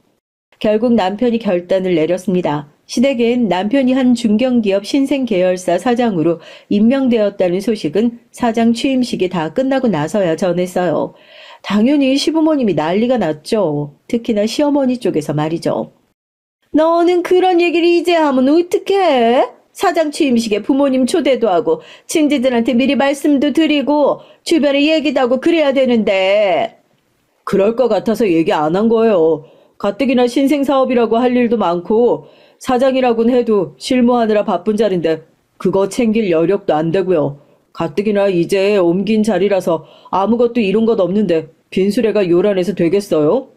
결국 남편이 결단을 내렸습니다. 시댁엔 남편이 한 중견기업 신생 계열사 사장으로 임명되었다는 소식은 사장 취임식이 다 끝나고 나서야 전했어요. 당연히 시부모님이 난리가 났죠. 특히나 시어머니 쪽에서 말이죠. 너는 그런 얘기를 이제 하면 어떡해? 사장 취임식에 부모님 초대도 하고 친지들한테 미리 말씀도 드리고 주변에 얘기도 하고 그래야 되는데. 그럴 것 같아서 얘기 안 한 거예요. 가뜩이나 신생 사업이라고 할 일도 많고 사장이라고는 해도 실무하느라 바쁜 자리인데 그거 챙길 여력도 안 되고요. 가뜩이나 이제 옮긴 자리라서 아무것도 이룬 것 없는데 빈수레가 요란해서 되겠어요?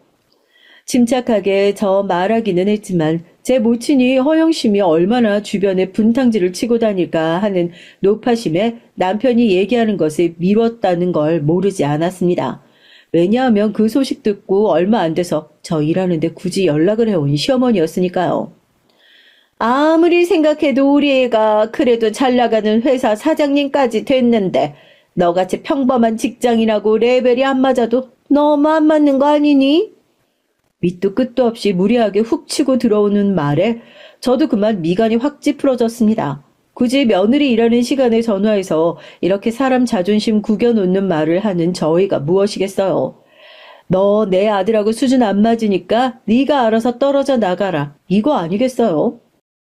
침착하게 저 말하기는 했지만 제 모친이 허영심이 얼마나 주변에 분탕질을 치고 다닐까 하는 노파심에 남편이 얘기하는 것을 미뤘다는 걸 모르지 않았습니다. 왜냐하면 그 소식 듣고 얼마 안 돼서 저 일하는데 굳이 연락을 해온 시어머니였으니까요. 아무리 생각해도 우리 애가 그래도 잘 나가는 회사 사장님까지 됐는데 너같이 평범한 직장인하고 레벨이 안 맞아도 너무 안 맞는 거 아니니? 밑도 끝도 없이 무리하게 훅 치고 들어오는 말에 저도 그만 미간이 확 찌푸러졌습니다. 굳이 며느리 일하는 시간에 전화해서 이렇게 사람 자존심 구겨놓는 말을 하는 저희가 무엇이겠어요. 너 내 아들하고 수준 안 맞으니까 네가 알아서 떨어져 나가라. 이거 아니겠어요?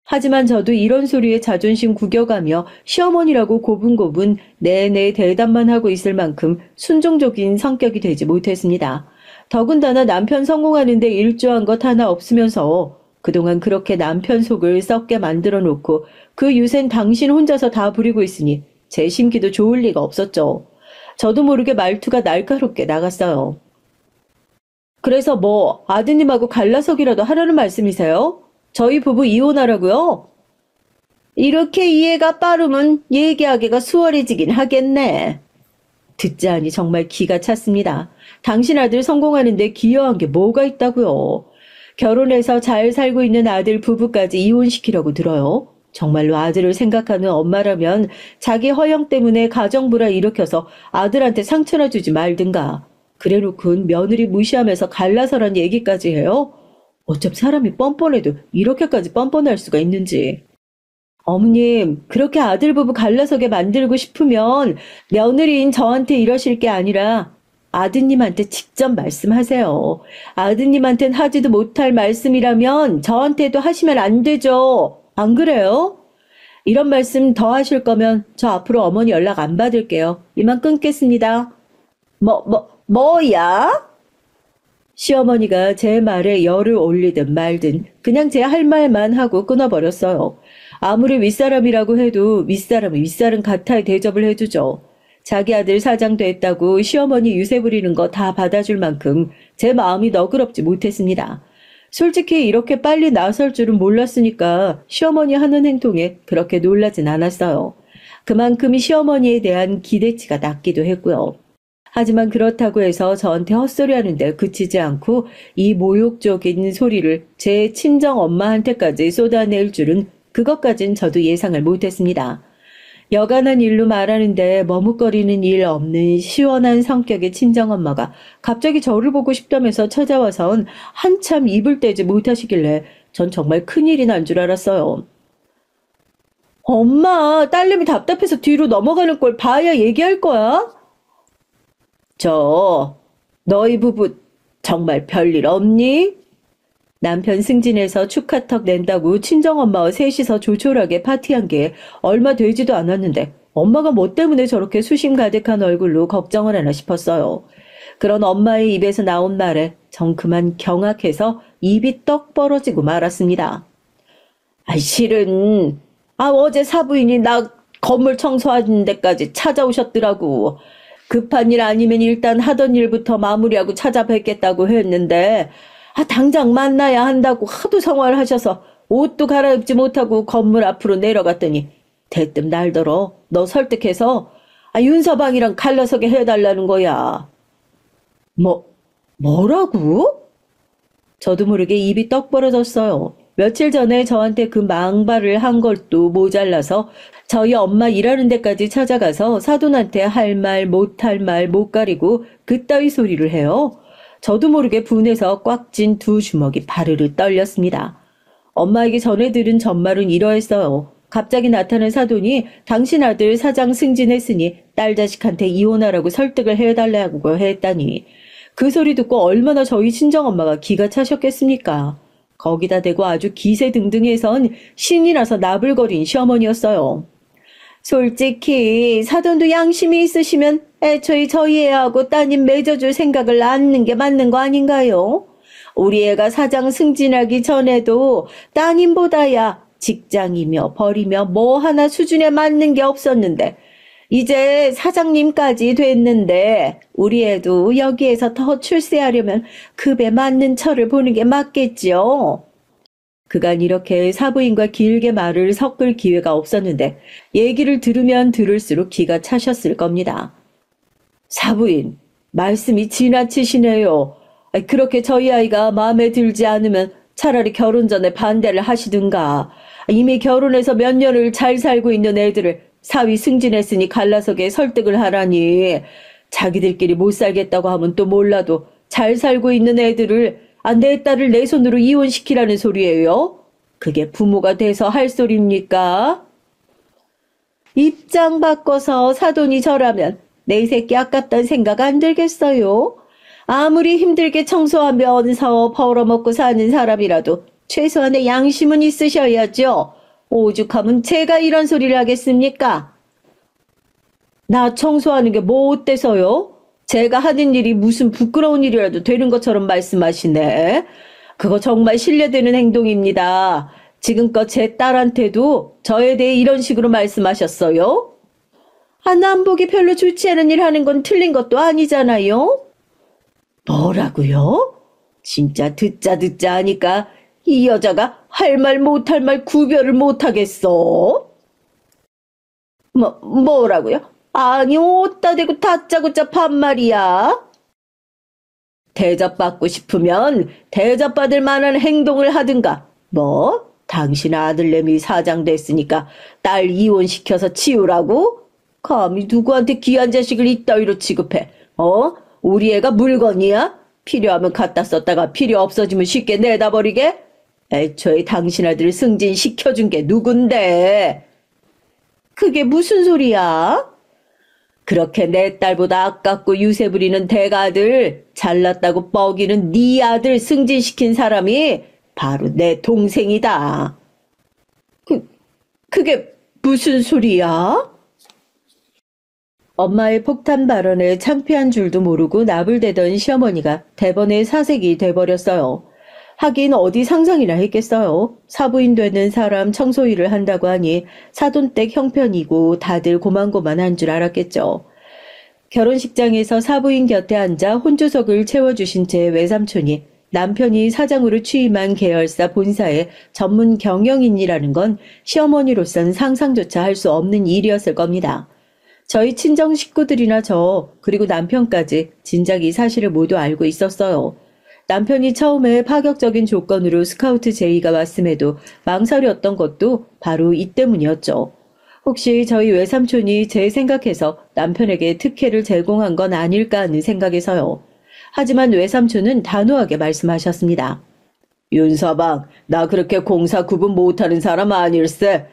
하지만 저도 이런 소리에 자존심 구겨가며 시어머니라고 고분고분 내내 대답만 하고 있을 만큼 순종적인 성격이 되지 못했습니다. 더군다나 남편 성공하는데 일조한 것 하나 없으면서 그동안 그렇게 남편 속을 썩게 만들어 놓고 그 유세는 당신 혼자서 다 부리고 있으니 제 심기도 좋을 리가 없었죠. 저도 모르게 말투가 날카롭게 나갔어요. 그래서 뭐 아드님하고 갈라서기라도 하라는 말씀이세요? 저희 부부 이혼하라고요? 이렇게 이해가 빠르면 얘기하기가 수월해지긴 하겠네. 듣자하니 정말 기가 찼습니다. 당신 아들 성공하는데 기여한 게 뭐가 있다고요? 결혼해서 잘 살고 있는 아들 부부까지 이혼시키려고 들어요. 정말로 아들을 생각하는 엄마라면 자기 허영 때문에 가정불화 일으켜서 아들한테 상처나 주지 말든가. 그래놓고는 며느리 무시하면서 갈라서란 얘기까지 해요? 어쩜 사람이 뻔뻔해도 이렇게까지 뻔뻔할 수가 있는지. 어머님, 그렇게 아들 부부 갈라서게 만들고 싶으면 며느리인 저한테 이러실 게 아니라 아드님한테 직접 말씀하세요. 아드님한텐 하지도 못할 말씀이라면 저한테도 하시면 안 되죠. 안 그래요? 이런 말씀 더 하실 거면 저 앞으로 어머니 연락 안 받을게요. 이만 끊겠습니다. 뭐야? 시어머니가 제 말에 열을 올리든 말든 그냥 제 할 말만 하고 끊어버렸어요. 아무리 윗사람이라고 해도 윗사람은 윗사람 같아 대접을 해주죠. 자기 아들 사장 됐다고 시어머니 유세 부리는 거 다 받아줄 만큼 제 마음이 너그럽지 못했습니다. 솔직히 이렇게 빨리 나설 줄은 몰랐으니까 시어머니 하는 행동에 그렇게 놀라진 않았어요. 그만큼 시어머니에 대한 기대치가 낮기도 했고요. 하지만 그렇다고 해서 저한테 헛소리하는데 그치지 않고 이 모욕적인 소리를 제 친정 엄마한테까지 쏟아낼 줄은 그것까진 저도 예상을 못했습니다. 여간한 일로 말하는데 머뭇거리는 일 없는 시원한 성격의 친정엄마가 갑자기 저를 보고 싶다면서 찾아와선 한참 입을 떼지 못하시길래 전 정말 큰일이 난 줄 알았어요. 엄마, 딸내미 답답해서 뒤로 넘어가는 걸 봐야 얘기할 거야? 너희 부부 정말 별일 없니? 남편 승진해서 축하턱 낸다고 친정엄마와 셋이서 조촐하게 파티한 게 얼마 되지도 않았는데 엄마가 뭐 때문에 저렇게 수심 가득한 얼굴로 걱정을 하나 싶었어요. 그런 엄마의 입에서 나온 말에 전 그만 경악해서 입이 떡 벌어지고 말았습니다. 실은 어제 사부인이 나 건물 청소하는 데까지 찾아오셨더라고. 급한 일 아니면 일단 하던 일부터 마무리하고 찾아뵙겠다고 했는데 당장 만나야 한다고 하도 성화를 하셔서 옷도 갈아입지 못하고 건물 앞으로 내려갔더니 대뜸 날더러 너 설득해서 윤서방이랑 갈라서게 해달라는 거야. 뭐라고? 저도 모르게 입이 떡 벌어졌어요. 며칠 전에 저한테 그 망발을 한 것도 모자라서 저희 엄마 일하는 데까지 찾아가서 사돈한테 할 말, 못할 말 못 가리고 그따위 소리를 해요. 저도 모르게 분해서 꽉 쥔 두 주먹이 바르르 떨렸습니다. 엄마에게 전해 들은 전말은 이러했어요. 갑자기 나타난 사돈이 당신 아들 사장 승진했으니 딸 자식한테 이혼하라고 설득을 해달라고 했다니. 그 소리 듣고 얼마나 저희 친정엄마가 기가 차셨겠습니까? 거기다 대고 아주 기세등등해선 신이 나서 나불거린 시어머니였어요. 솔직히 사돈도 양심이 있으시면 애초에 저희 애하고 따님 맺어줄 생각을 않는 게 맞는 거 아닌가요? 우리 애가 사장 승진하기 전에도 따님보다야 직장이며 벌이며 뭐 하나 수준에 맞는 게 없었는데 이제 사장님까지 됐는데 우리 애도 여기에서 더 출세하려면 급에 맞는 철을 보는 게 맞겠지요. 그간 이렇게 사부인과 길게 말을 섞을 기회가 없었는데 얘기를 들으면 들을수록 기가 차셨을 겁니다. 사부인, 말씀이 지나치시네요. 그렇게 저희 아이가 마음에 들지 않으면 차라리 결혼 전에 반대를 하시든가. 이미 결혼해서 몇 년을 잘 살고 있는 애들을 사위 승진했으니 갈라서게 설득을 하라니. 자기들끼리 못 살겠다고 하면 또 몰라도 잘 살고 있는 애들을 내 딸을 내 손으로 이혼시키라는 소리예요? 그게 부모가 돼서 할 소리입니까? 입장 바꿔서 사돈이 저라면 내 새끼 아깝다는 생각 안 들겠어요? 아무리 힘들게 청소하면서 벌어먹고 사는 사람이라도 최소한의 양심은 있으셔야죠. 오죽하면 제가 이런 소리를 하겠습니까? 나 청소하는 게 뭐 어때서요? 제가 하는 일이 무슨 부끄러운 일이라도 되는 것처럼 말씀하시네. 그거 정말 신뢰되는 행동입니다. 지금껏 제 딸한테도 저에 대해 이런 식으로 말씀하셨어요? 남복이 별로 좋지 않은 일 하는 건 틀린 것도 아니잖아요? 뭐라고요? 진짜 듣자 하니까 이 여자가 할 말 못할 말 구별을 못하겠어? 뭐라고요? 아니, 어디다 대고 다짜고짜 반말이야? 대접받고 싶으면 대접받을 만한 행동을 하든가. 당신 아들내미 사장 됐으니까 딸 이혼시켜서 치우라고? 감히 누구한테 귀한 자식을 이따위로 취급해? 우리 애가 물건이야? 필요하면 갖다 썼다가 필요 없어지면 쉽게 내다버리게? 애초에 당신 아들을 승진시켜준 게 누군데? 그게 무슨 소리야? 그렇게 내 딸보다 아깝고 유세 부리는 대가들, 잘났다고 뻐기는 네 아들 승진시킨 사람이 바로 내 동생이다. 그게 무슨 소리야? 엄마의 폭탄 발언에 창피한 줄도 모르고 나불대던 시어머니가 대번에 사색이 돼버렸어요. 하긴 어디 상상이나 했겠어요. 사부인 되는 사람 청소 일을 한다고 하니 사돈댁 형편이고 다들 고만고만한 줄 알았겠죠. 결혼식장에서 사부인 곁에 앉아 혼조석을 채워주신 제 외삼촌이 남편이 사장으로 취임한 계열사 본사의 전문 경영인이라는 건 시어머니로선 상상조차 할 수 없는 일이었을 겁니다. 저희 친정 식구들이나 저 그리고 남편까지 진작 이 사실을 모두 알고 있었어요. 남편이 처음에 파격적인 조건으로 스카우트 제의가 왔음에도 망설였던 것도 바로 이 때문이었죠. 혹시 저희 외삼촌이 제 생각해서 남편에게 특혜를 제공한 건 아닐까 하는 생각에서요. 하지만 외삼촌은 단호하게 말씀하셨습니다. 윤서방, 나 그렇게 공사 구분 못하는 사람 아닐세.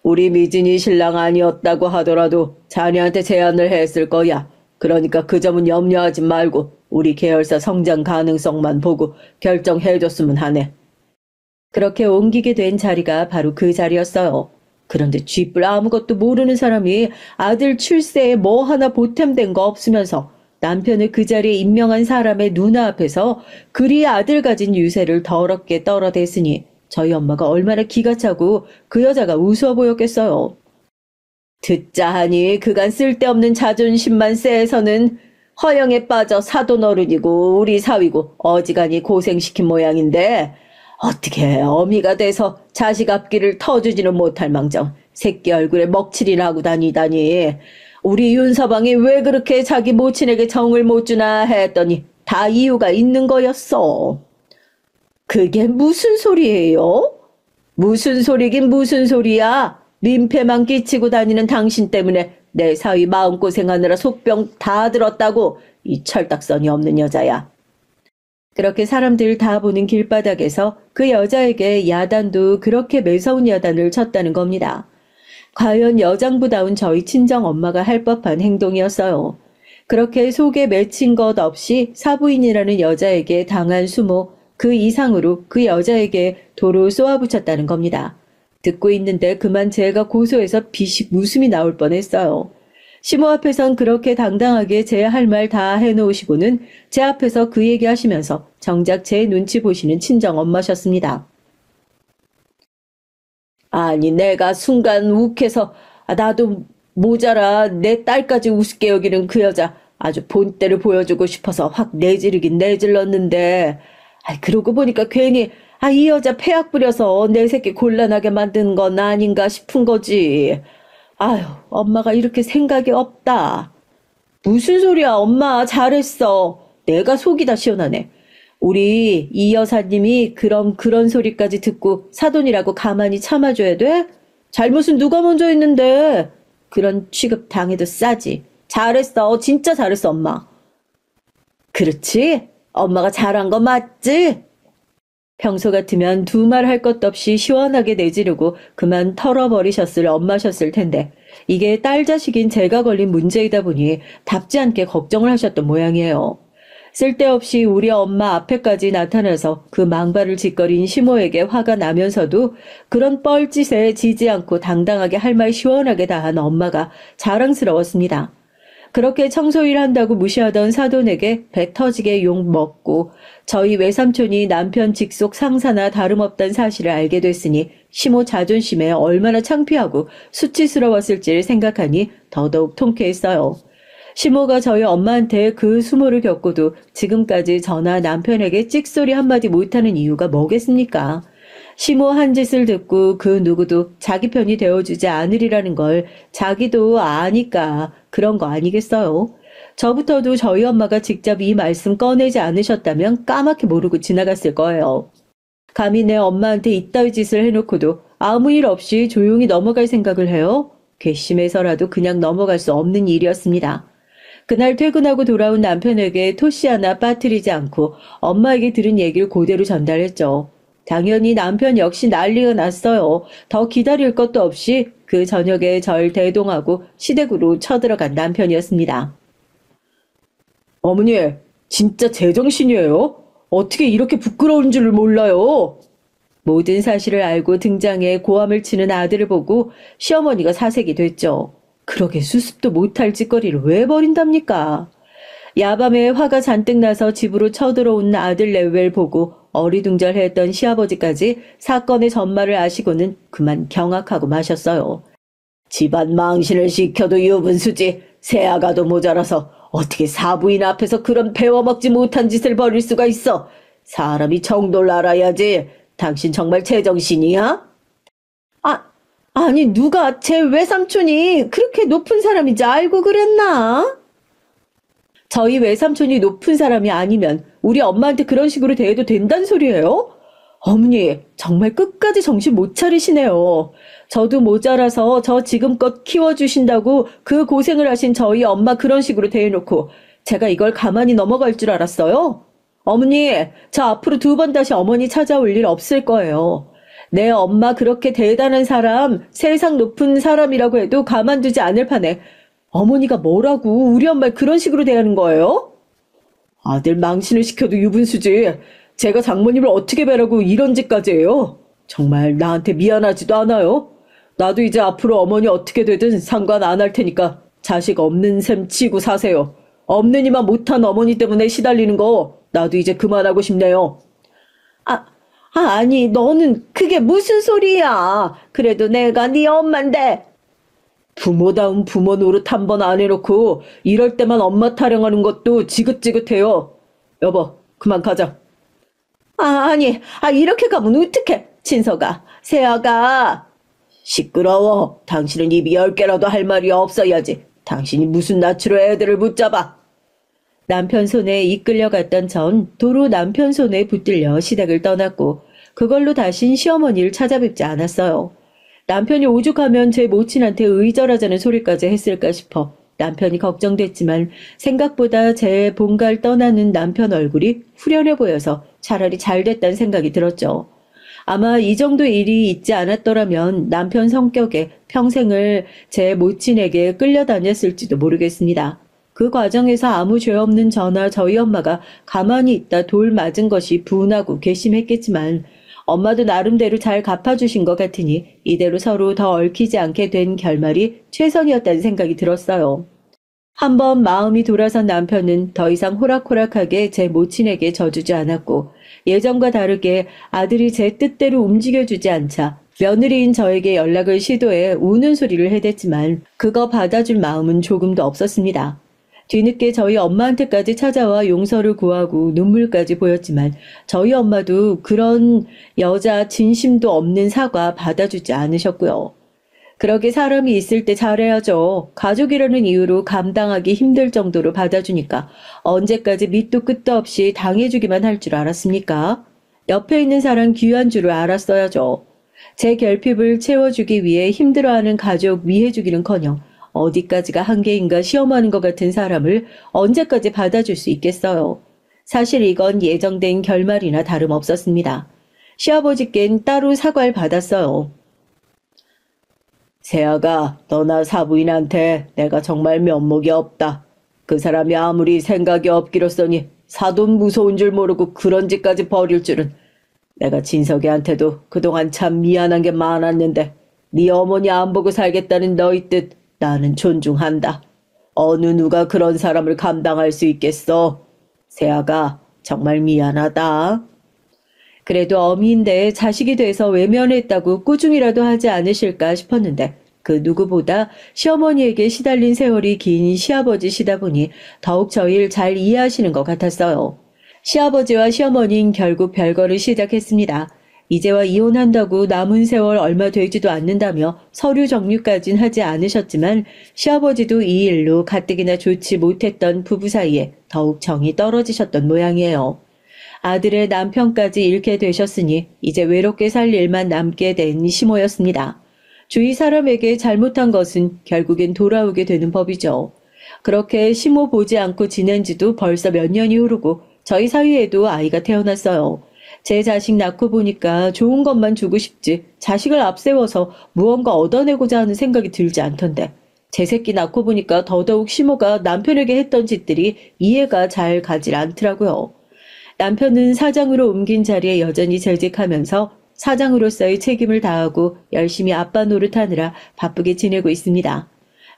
우리 미진이 신랑 아니었다고 하더라도 자네한테 제안을 했을 거야. 그러니까 그 점은 염려하지 말고 우리 계열사 성장 가능성만 보고 결정해줬으면 하네. 그렇게 옮기게 된 자리가 바로 그 자리였어요. 그런데 쥐뿔 아무것도 모르는 사람이 아들 출세에 뭐 하나 보탬된 거 없으면서 남편을 그 자리에 임명한 사람의 눈앞에서 그리 아들 가진 유세를 더럽게 떨어댔으니 저희 엄마가 얼마나 기가 차고 그 여자가 우스워 보였겠어요. 듣자 하니 그간 쓸데없는 자존심만 쎄서는 허영에 빠져 사돈 어른이고 우리 사위고 어지간히 고생시킨 모양인데 어떻게 어미가 돼서 자식 앞길을 터주지는 못할 망정 새끼 얼굴에 먹칠이나 하고 다니다니. 우리 윤서방이 왜 그렇게 자기 모친에게 정을 못 주나 했더니 다 이유가 있는 거였어. 그게 무슨 소리예요? 무슨 소리긴 무슨 소리야. 민폐만 끼치고 다니는 당신 때문에 내 사위 마음고생하느라 속병 다 들었다고. 이 철딱선이 없는 여자야. 그렇게 사람들 다 보는 길바닥에서 그 여자에게 야단도 그렇게 매서운 야단을 쳤다는 겁니다. 과연 여장부다운 저희 친정 엄마가 할 법한 행동이었어요. 그렇게 속에 맺힌 것 없이 사부인이라는 여자에게 당한 수모 그 이상으로 그 여자에게 도로 쏘아붙였다는 겁니다. 듣고 있는데 그만 제가 고소해서 비식 웃음이 나올 뻔했어요. 시모 앞에선 그렇게 당당하게 제 할 말 다 해놓으시고는 제 앞에서 그 얘기하시면서 정작 제 눈치 보시는 친정 엄마셨습니다. 아니 내가 순간 욱해서 나도 모자라 내 딸까지 우습게 여기는 그 여자 아주 본때를 보여주고 싶어서 확 내지르긴 내질렀는데 그러고 보니까 괜히 이 여자 폐악 부려서 내 새끼 곤란하게 만든 건 아닌가 싶은 거지. 아휴, 엄마가 이렇게 생각이 없다. 무슨 소리야, 엄마. 잘했어. 내가 속이 다 시원하네. 우리 이 여사님이 그럼 그런 소리까지 듣고 사돈이라고 가만히 참아줘야 돼? 잘못은 누가 먼저 했는데. 그런 취급 당해도 싸지. 잘했어. 진짜 잘했어, 엄마. 그렇지? 엄마가 잘한 거 맞지? 평소 같으면 두 말 할 것도 없이 시원하게 내지르고 그만 털어버리셨을 엄마셨을 텐데 이게 딸 자식인 제가 걸린 문제이다 보니 답지 않게 걱정을 하셨던 모양이에요. 쓸데없이 우리 엄마 앞에까지 나타나서 그 망발을 짓거린 시모에게 화가 나면서도 그런 뻘짓에 지지 않고 당당하게 할 말 시원하게 다한 엄마가 자랑스러웠습니다. 그렇게 청소일 한다고 무시하던 사돈에게 배 터지게 욕 먹고 저희 외삼촌이 남편 직속 상사나 다름없다는 사실을 알게 됐으니 시모 자존심에 얼마나 창피하고 수치스러웠을지를 생각하니 더더욱 통쾌했어요. 시모가 저희 엄마한테 그 수모를 겪고도 지금까지 저나 남편에게 찍소리 한마디 못하는 이유가 뭐겠습니까? 시모 한 짓을 듣고 그 누구도 자기 편이 되어주지 않으리라는 걸 자기도 아니까 그런 거 아니겠어요? 저부터도 저희 엄마가 직접 이 말씀 꺼내지 않으셨다면 까맣게 모르고 지나갔을 거예요. 감히 내 엄마한테 이따위 짓을 해놓고도 아무 일 없이 조용히 넘어갈 생각을 해요? 괘씸해서라도 그냥 넘어갈 수 없는 일이었습니다. 그날 퇴근하고 돌아온 남편에게 토시 하나 빠뜨리지 않고 엄마에게 들은 얘기를 그대로 전달했죠. 당연히 남편 역시 난리가 났어요. 더 기다릴 것도 없이 그 저녁에 절 대동하고 시댁으로 쳐들어간 남편이었습니다. 어머니, 진짜 제정신이에요? 어떻게 이렇게 부끄러운 줄을 몰라요? 모든 사실을 알고 등장해 고함을 치는 아들을 보고 시어머니가 사색이 됐죠. 그러게 수습도 못할 짓거리를 왜 벌인답니까? 야밤에 화가 잔뜩 나서 집으로 쳐들어온 아들 내외를 보고 어리둥절했던 시아버지까지 사건의 전말을 아시고는 그만 경악하고 마셨어요. 집안 망신을 시켜도 유분수지 새아가도 모자라서 어떻게 사부인 앞에서 그런 배워먹지 못한 짓을 벌일 수가 있어. 사람이 정도를 알아야지. 당신 정말 제정신이야? 아니 누가 제 외삼촌이 그렇게 높은 사람인지 알고 그랬나? 저희 외삼촌이 높은 사람이 아니면 우리 엄마한테 그런 식으로 대해도 된다는 소리예요? 어머니, 정말 끝까지 정신 못 차리시네요. 저도 모자라서 저 지금껏 키워주신다고 그 고생을 하신 저희 엄마 그런 식으로 대해놓고 제가 이걸 가만히 넘어갈 줄 알았어요? 어머니, 저 앞으로 2번 다시 어머니 찾아올 일 없을 거예요. 내 엄마 그렇게 대단한 사람, 세상 높은 사람이라고 해도 가만두지 않을 판에 어머니가 뭐라고 우리 엄마를 그런 식으로 대하는 거예요? 아들 망신을 시켜도 유분수지. 제가 장모님을 어떻게 뵈라고 이런 짓까지 해요? 정말 나한테 미안하지도 않아요? 나도 이제 앞으로 어머니 어떻게 되든 상관 안 할 테니까 자식 없는 셈 치고 사세요. 없느니만 못한 어머니 때문에 시달리는 거 나도 이제 그만하고 싶네요. 아니 너는 그게 무슨 소리야. 그래도 내가 네 엄만데. 부모다운 부모 노릇 한 번 안 해놓고 이럴 때만 엄마 타령하는 것도 지긋지긋해요. 여보, 그만 가자. 아니, 이렇게 가면 어떡해. 친서가, 세아가. 시끄러워. 당신은 입이 10개라도 할 말이 없어야지. 당신이 무슨 낯으로 애들을 붙잡아. 남편 손에 이끌려갔던 전 도로 남편 손에 붙들려 시댁을 떠났고 그걸로 다신 시어머니를 찾아뵙지 않았어요. 남편이 오죽하면 제 모친한테 의절하자는 소리까지 했을까 싶어 남편이 걱정됐지만 생각보다 제 본가를 떠나는 남편 얼굴이 후련해 보여서 차라리 잘 됐다는 생각이 들었죠. 아마 이 정도 일이 있지 않았더라면 남편 성격에 평생을 제 모친에게 끌려다녔을지도 모르겠습니다. 그 과정에서 아무 죄 없는 저나 저희 엄마가 가만히 있다 돌 맞은 것이 분하고 괘씸했겠지만 엄마도 나름대로 잘 갚아주신 것 같으니 이대로 서로 더 얽히지 않게 된 결말이 최선이었다는 생각이 들었어요. 한번 마음이 돌아선 남편은 더 이상 호락호락하게 제 모친에게 져주지 않았고 예전과 다르게 아들이 제 뜻대로 움직여주지 않자 며느리인 저에게 연락을 시도해 우는 소리를 해댔지만 그거 받아줄 마음은 조금도 없었습니다. 뒤늦게 저희 엄마한테까지 찾아와 용서를 구하고 눈물까지 보였지만 저희 엄마도 그런 여자 진심도 없는 사과 받아주지 않으셨고요. 그렇게 사람이 있을 때 잘해야죠. 가족이라는 이유로 감당하기 힘들 정도로 받아주니까 언제까지 밑도 끝도 없이 당해주기만 할 줄 알았습니까? 옆에 있는 사람 귀한 줄을 알았어야죠. 제 결핍을 채워주기 위해 힘들어하는 가족 위해주기는커녕 어디까지가 한계인가 시험하는 것 같은 사람을 언제까지 받아줄 수 있겠어요. 사실 이건 예정된 결말이나 다름없었습니다. 시아버지께는 따로 사과를 받았어요. 세아가 너나 사부인한테 내가 정말 면목이 없다. 그 사람이 아무리 생각이 없기로써니 사돈 무서운 줄 모르고 그런 짓까지 벌일 줄은. 내가 진석이한테도 그동안 참 미안한 게 많았는데 네 어머니 안 보고 살겠다는 너희 뜻 나는 존중한다. 어느 누가 그런 사람을 감당할 수 있겠어. 세아가 정말 미안하다. 그래도 어미인데 자식이 돼서 외면했다고 꾸중이라도 하지 않으실까 싶었는데 그 누구보다 시어머니에게 시달린 세월이 긴 시아버지시다 보니 더욱 저희를 잘 이해하시는 것 같았어요. 시아버지와 시어머니는 결국 별거를 시작했습니다. 이제와 이혼한다고 남은 세월 얼마 되지도 않는다며 서류 정리까진 하지 않으셨지만 시아버지도 이 일로 가뜩이나 좋지 못했던 부부 사이에 더욱 정이 떨어지셨던 모양이에요. 아들의 남편까지 잃게 되셨으니 이제 외롭게 살 일만 남게 된 시모였습니다. 주위 사람에게 잘못한 것은 결국엔 돌아오게 되는 법이죠. 그렇게 시모 보지 않고 지낸 지도 벌써 몇 년이 흐르고 저희 사이에도 아이가 태어났어요. 제 자식 낳고 보니까 좋은 것만 주고 싶지 자식을 앞세워서 무언가 얻어내고자 하는 생각이 들지 않던데 제 새끼 낳고 보니까 더더욱 시모가 남편에게 했던 짓들이 이해가 잘 가질 않더라고요. 남편은 사장으로 옮긴 자리에 여전히 재직하면서 사장으로서의 책임을 다하고 열심히 아빠 노릇하느라 바쁘게 지내고 있습니다.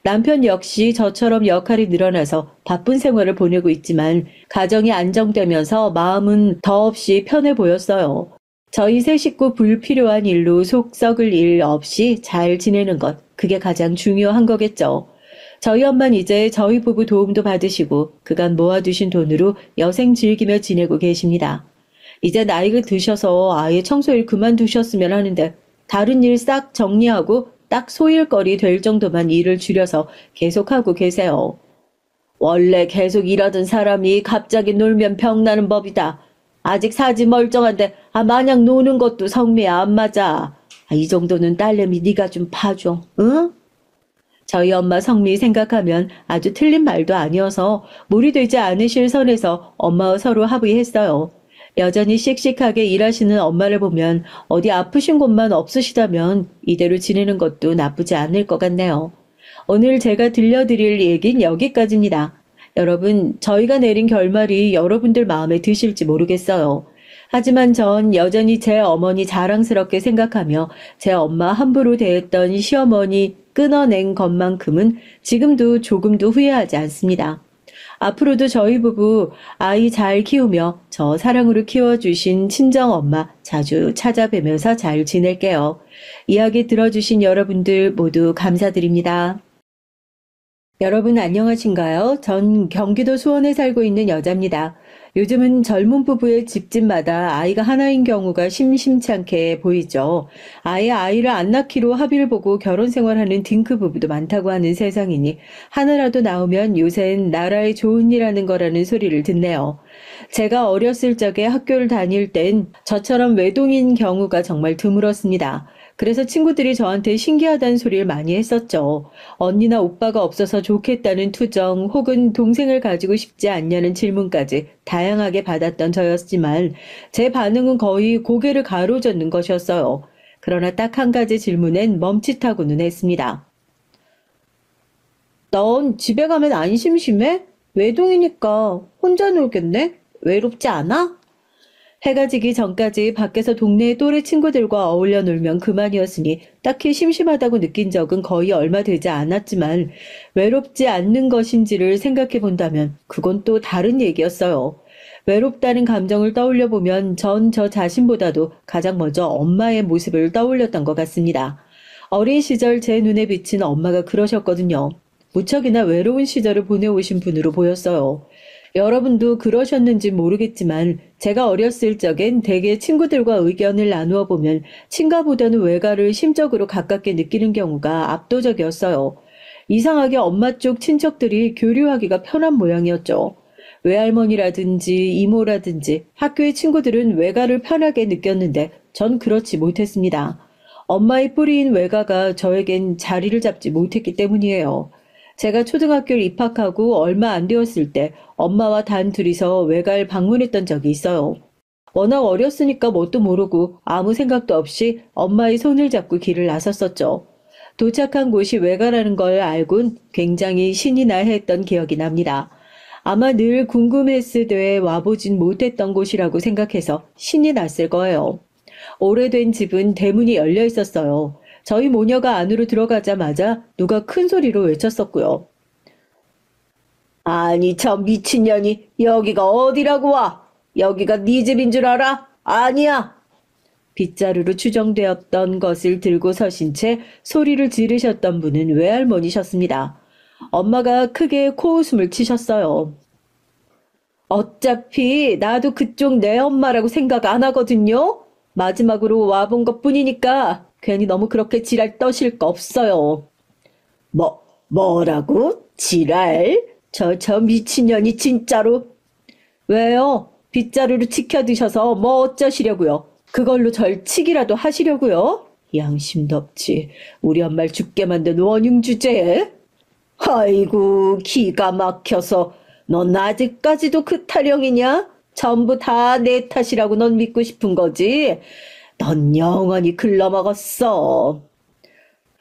남편 역시 저처럼 역할이 늘어나서 바쁜 생활을 보내고 있지만 가정이 안정되면서 마음은 더없이 편해 보였어요. 저희 세 식구 불필요한 일로 속 썩을 일 없이 잘 지내는 것, 그게 가장 중요한 거겠죠. 저희 엄마는 이제 저희 부부 도움도 받으시고 그간 모아두신 돈으로 여생 즐기며 지내고 계십니다. 이제 나이가 드셔서 아예 청소일 그만두셨으면 하는데 다른 일 싹 정리하고 딱 소일거리 될 정도만 일을 줄여서 계속하고 계세요. 원래 계속 일하던 사람이 갑자기 놀면 병나는 법이다. 아직 사지 멀쩡한데 마냥 노는 것도 성미에 안 맞아. 이 정도는 딸내미 네가 좀 봐줘. 응? 저희 엄마 성미 생각하면 아주 틀린 말도 아니어서 무리되지 않으실 선에서 엄마와 서로 합의했어요. 여전히 씩씩하게 일하시는 엄마를 보면 어디 아프신 곳만 없으시다면 이대로 지내는 것도 나쁘지 않을 것 같네요. 오늘 제가 들려드릴 얘긴 여기까지입니다. 여러분, 저희가 내린 결말이 여러분들 마음에 드실지 모르겠어요. 하지만 전 여전히 제 어머니 자랑스럽게 생각하며 제 엄마 함부로 대했던 시어머니 끊어낸 것만큼은 지금도 조금도 후회하지 않습니다. 앞으로도 저희 부부 아이 잘 키우며 저 사랑으로 키워주신 친정엄마 자주 찾아뵈면서 잘 지낼게요. 이야기 들어주신 여러분들 모두 감사드립니다. 여러분 안녕하신가요? 전 경기도 수원에 살고 있는 여자입니다. 요즘은 젊은 부부의 집집마다 아이가 하나인 경우가 심심찮게 보이죠. 아예 아이를 안 낳기로 합의를 보고 결혼 생활하는 딩크 부부도 많다고 하는 세상이니 하나라도 낳으면 요새는 나라의 좋은 일하는 거라는 소리를 듣네요. 제가 어렸을 적에 학교를 다닐 땐 저처럼 외동인 경우가 정말 드물었습니다. 그래서 친구들이 저한테 신기하다는 소리를 많이 했었죠. 언니나 오빠가 없어서 좋겠다는 투정 혹은 동생을 가지고 싶지 않냐는 질문까지 다양하게 받았던 저였지만 제 반응은 거의 고개를 가로젓는 것이었어요. 그러나 딱 한 가지 질문엔 멈칫하고는 했습니다. 넌 집에 가면 안 심심해? 외동이니까 혼자 놀겠네? 외롭지 않아? 해가 지기 전까지 밖에서 동네 또래 친구들과 어울려 놀면 그만이었으니 딱히 심심하다고 느낀 적은 거의 얼마 되지 않았지만 외롭지 않는 것인지를 생각해 본다면 그건 또 다른 얘기였어요. 외롭다는 감정을 떠올려 보면 전 저 자신보다도 가장 먼저 엄마의 모습을 떠올렸던 것 같습니다. 어린 시절 제 눈에 비친 엄마가 그러셨거든요. 무척이나 외로운 시절을 보내오신 분으로 보였어요. 여러분도 그러셨는지 모르겠지만 제가 어렸을 적엔 대개 친구들과 의견을 나누어 보면 친가보다는 외가를 심적으로 가깝게 느끼는 경우가 압도적이었어요. 이상하게 엄마 쪽 친척들이 교류하기가 편한 모양이었죠. 외할머니라든지 이모라든지 학교의 친구들은 외가를 편하게 느꼈는데 전 그렇지 못했습니다. 엄마의 뿌리인 외가가 저에겐 자리를 잡지 못했기 때문이에요. 제가 초등학교를 입학하고 얼마 안 되었을 때 엄마와 단 둘이서 외가를 방문했던 적이 있어요. 워낙 어렸으니까 뭣도 모르고 아무 생각도 없이 엄마의 손을 잡고 길을 나섰었죠. 도착한 곳이 외가라는 걸 알곤 굉장히 신이 나 했던 기억이 납니다. 아마 늘 궁금했으되 와보진 못했던 곳이라고 생각해서 신이 났을 거예요. 오래된 집은 대문이 열려 있었어요. 저희 모녀가 안으로 들어가자마자 누가 큰 소리로 외쳤었고요. 아니 저 미친년이 여기가 어디라고 와? 여기가 네 집인 줄 알아? 아니야. 빗자루로 추정되었던 것을 들고 서신 채 소리를 지르셨던 분은 외할머니셨습니다. 엄마가 크게 코웃음을 치셨어요. 어차피 나도 그쪽 내 엄마라고 생각 안 하거든요. 마지막으로 와본 것뿐이니까 괜히 너무 그렇게 지랄 떠실 거 없어요. 뭐라고? 지랄? 저 미친년이 진짜로? 왜요? 빗자루로 치켜 드셔서 뭐 어쩌시려고요? 그걸로 절 치기라도 하시려고요? 양심도 없지. 우리 엄마를 죽게 만든 원흉 주제에? 아이고 기가 막혀서 넌 아직까지도 그 타령이냐? 전부 다 내 탓이라고 넌 믿고 싶은 거지? 넌 영원히 글러먹었어.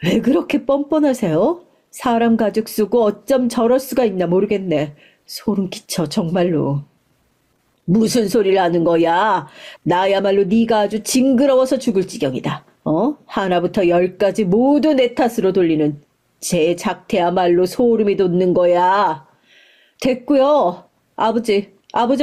왜 그렇게 뻔뻔하세요? 사람 가죽 쓰고 어쩜 저럴 수가 있나 모르겠네. 소름 끼쳐 정말로. 무슨 소리를 하는 거야? 나야말로 네가 아주 징그러워서 죽을 지경이다. 하나부터 열까지 모두 내 탓으로 돌리는 제 작태야말로 소름이 돋는 거야. 됐고요. 아버지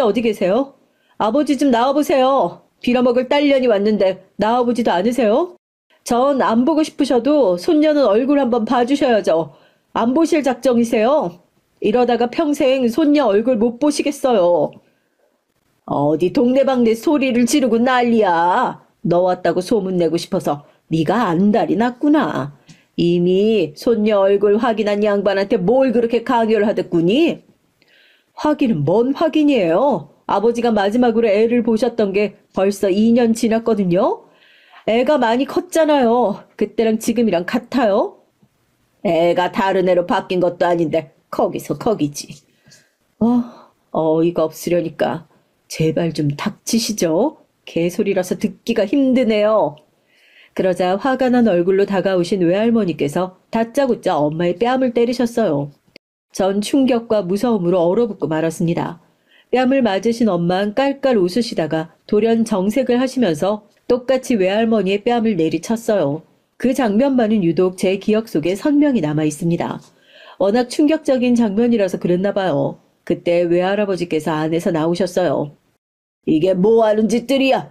어디 계세요? 아버지 좀 나와보세요. 빌어먹을 딸년이 왔는데 나와보지도 않으세요? 전 안 보고 싶으셔도 손녀는 얼굴 한번 봐주셔야죠. 안 보실 작정이세요? 이러다가 평생 손녀 얼굴 못 보시겠어요. 어디 동네방네 소리를 지르고 난리야. 너 왔다고 소문내고 싶어서 네가 안달이 났구나. 이미 손녀 얼굴 확인한 양반한테 뭘 그렇게 강요를 하댔구니? 확인은 뭔 확인이에요? 아버지가 마지막으로 애를 보셨던 게 벌써 2년 지났거든요? 애가 많이 컸잖아요. 그때랑 지금이랑 같아요? 애가 다른 애로 바뀐 것도 아닌데 거기서 거기지. 어이가 없으려니까 제발 좀 닥치시죠. 개소리라서 듣기가 힘드네요. 그러자 화가 난 얼굴로 다가오신 외할머니께서 다짜고짜 엄마의 뺨을 때리셨어요. 전 충격과 무서움으로 얼어붙고 말았습니다. 뺨을 맞으신 엄마는 깔깔 웃으시다가 돌연 정색을 하시면서 똑같이 외할머니의 뺨을 내리쳤어요. 그 장면만은 유독 제 기억 속에 선명히 남아 있습니다. 워낙 충격적인 장면이라서 그랬나 봐요. 그때 외할아버지께서 안에서 나오셨어요. 이게 뭐하는 짓들이야?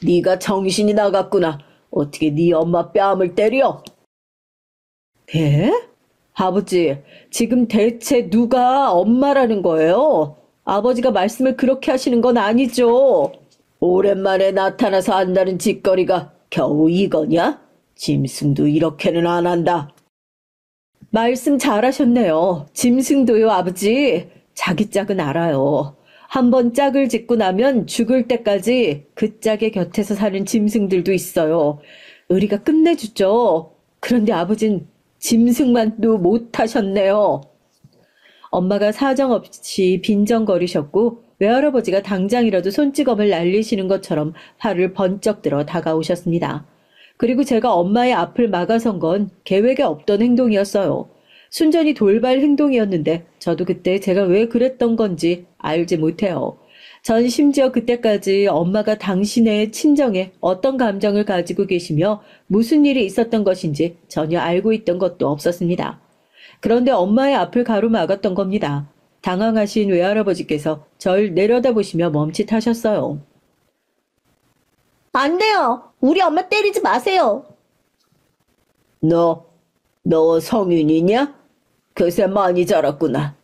네가 정신이 나갔구나. 어떻게 네 엄마 뺨을 때려? 예? 아버지, 지금 대체 누가 엄마라는 거예요? 아버지가 말씀을 그렇게 하시는 건 아니죠. 오랜만에 나타나서 한다는 짓거리가 겨우 이거냐? 짐승도 이렇게는 안 한다. 말씀 잘하셨네요. 짐승도요, 아버지. 자기 짝은 알아요. 한번 짝을 짓고 나면 죽을 때까지 그 짝의 곁에서 사는 짐승들도 있어요. 우리가 끝내주죠. 그런데 아버진 짐승만도 못하셨네요. 엄마가 사정없이 빈정거리셨고 외할아버지가 당장이라도 손찌검을 날리시는 것처럼 화를 번쩍 들어 다가오셨습니다. 그리고 제가 엄마의 앞을 막아선 건 계획에 없던 행동이었어요. 순전히 돌발 행동이었는데 저도 그때 제가 왜 그랬던 건지 알지 못해요. 전 심지어 그때까지 엄마가 당신의 친정에 어떤 감정을 가지고 계시며 무슨 일이 있었던 것인지 전혀 알고 있던 것도 없었습니다. 그런데 엄마의 앞을 가로막았던 겁니다. 당황하신 외할아버지께서 절 내려다보시며 멈칫하셨어요. 안 돼요. 우리 엄마 때리지 마세요. 너 성인이냐? 그새 많이 자랐구나.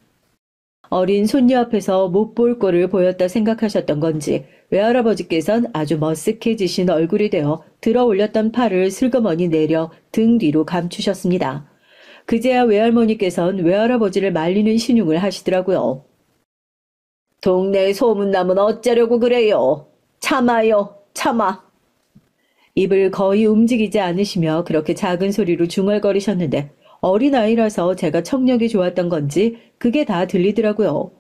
어린 손녀 앞에서 못 볼 꼴을 보였다 생각하셨던 건지 외할아버지께선 아주 머쓱해지신 얼굴이 되어 들어 올렸던 팔을 슬그머니 내려 등 뒤로 감추셨습니다. 그제야 외할머니께선 외할아버지를 말리는 신용을 하시더라고요. 동네에 소문나면 어쩌려고 그래요. 참아요, 참아. 입을 거의 움직이지 않으시며 그렇게 작은 소리로 중얼거리셨는데 어린아이라서 제가 청력이 좋았던 건지 그게 다 들리더라고요.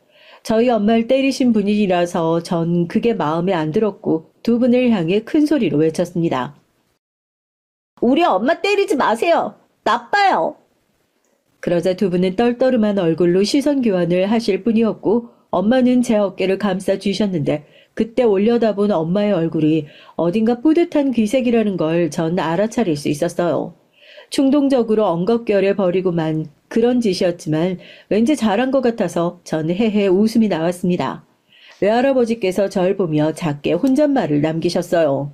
저희 엄마를 때리신 분이라서 전 그게 마음에 안 들었고 두 분을 향해 큰 소리로 외쳤습니다. 우리 엄마 때리지 마세요. 나빠요. 그러자 두 분은 떨떠름한 얼굴로 시선 교환을 하실 뿐이었고 엄마는 제 어깨를 감싸 주셨는데 그때 올려다본 엄마의 얼굴이 어딘가 뿌듯한 귀색이라는 걸 전 알아차릴 수 있었어요. 충동적으로 엉겁결에 버리고만 그런 짓이었지만 왠지 잘한 것 같아서 전 헤헤 웃음이 나왔습니다. 외할아버지께서 절 보며 작게 혼잣말을 남기셨어요.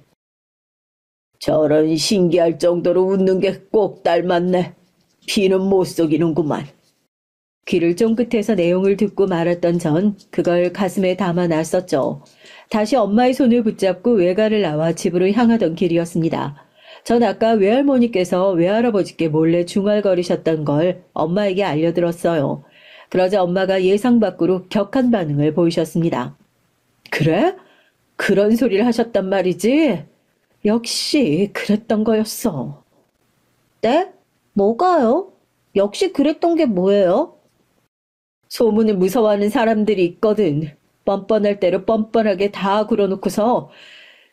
저런 신기할 정도로 웃는 게 꼭 닮았네. 피는 못 속이는구만. 귀를 쫑긋해서 내용을 듣고 말았던 전 그걸 가슴에 담아놨었죠. 다시 엄마의 손을 붙잡고 외가를 나와 집으로 향하던 길이었습니다. 전 아까 외할머니께서 외할아버지께 몰래 중얼거리셨던 걸 엄마에게 알려들었어요. 그러자 엄마가 예상 밖으로 격한 반응을 보이셨습니다. 그래? 그런 소리를 하셨단 말이지? 역시 그랬던 거였어. 네? 뭐가요? 역시 그랬던 게 뭐예요? 소문을 무서워하는 사람들이 있거든. 뻔뻔할 대로 뻔뻔하게 다 굴어놓고서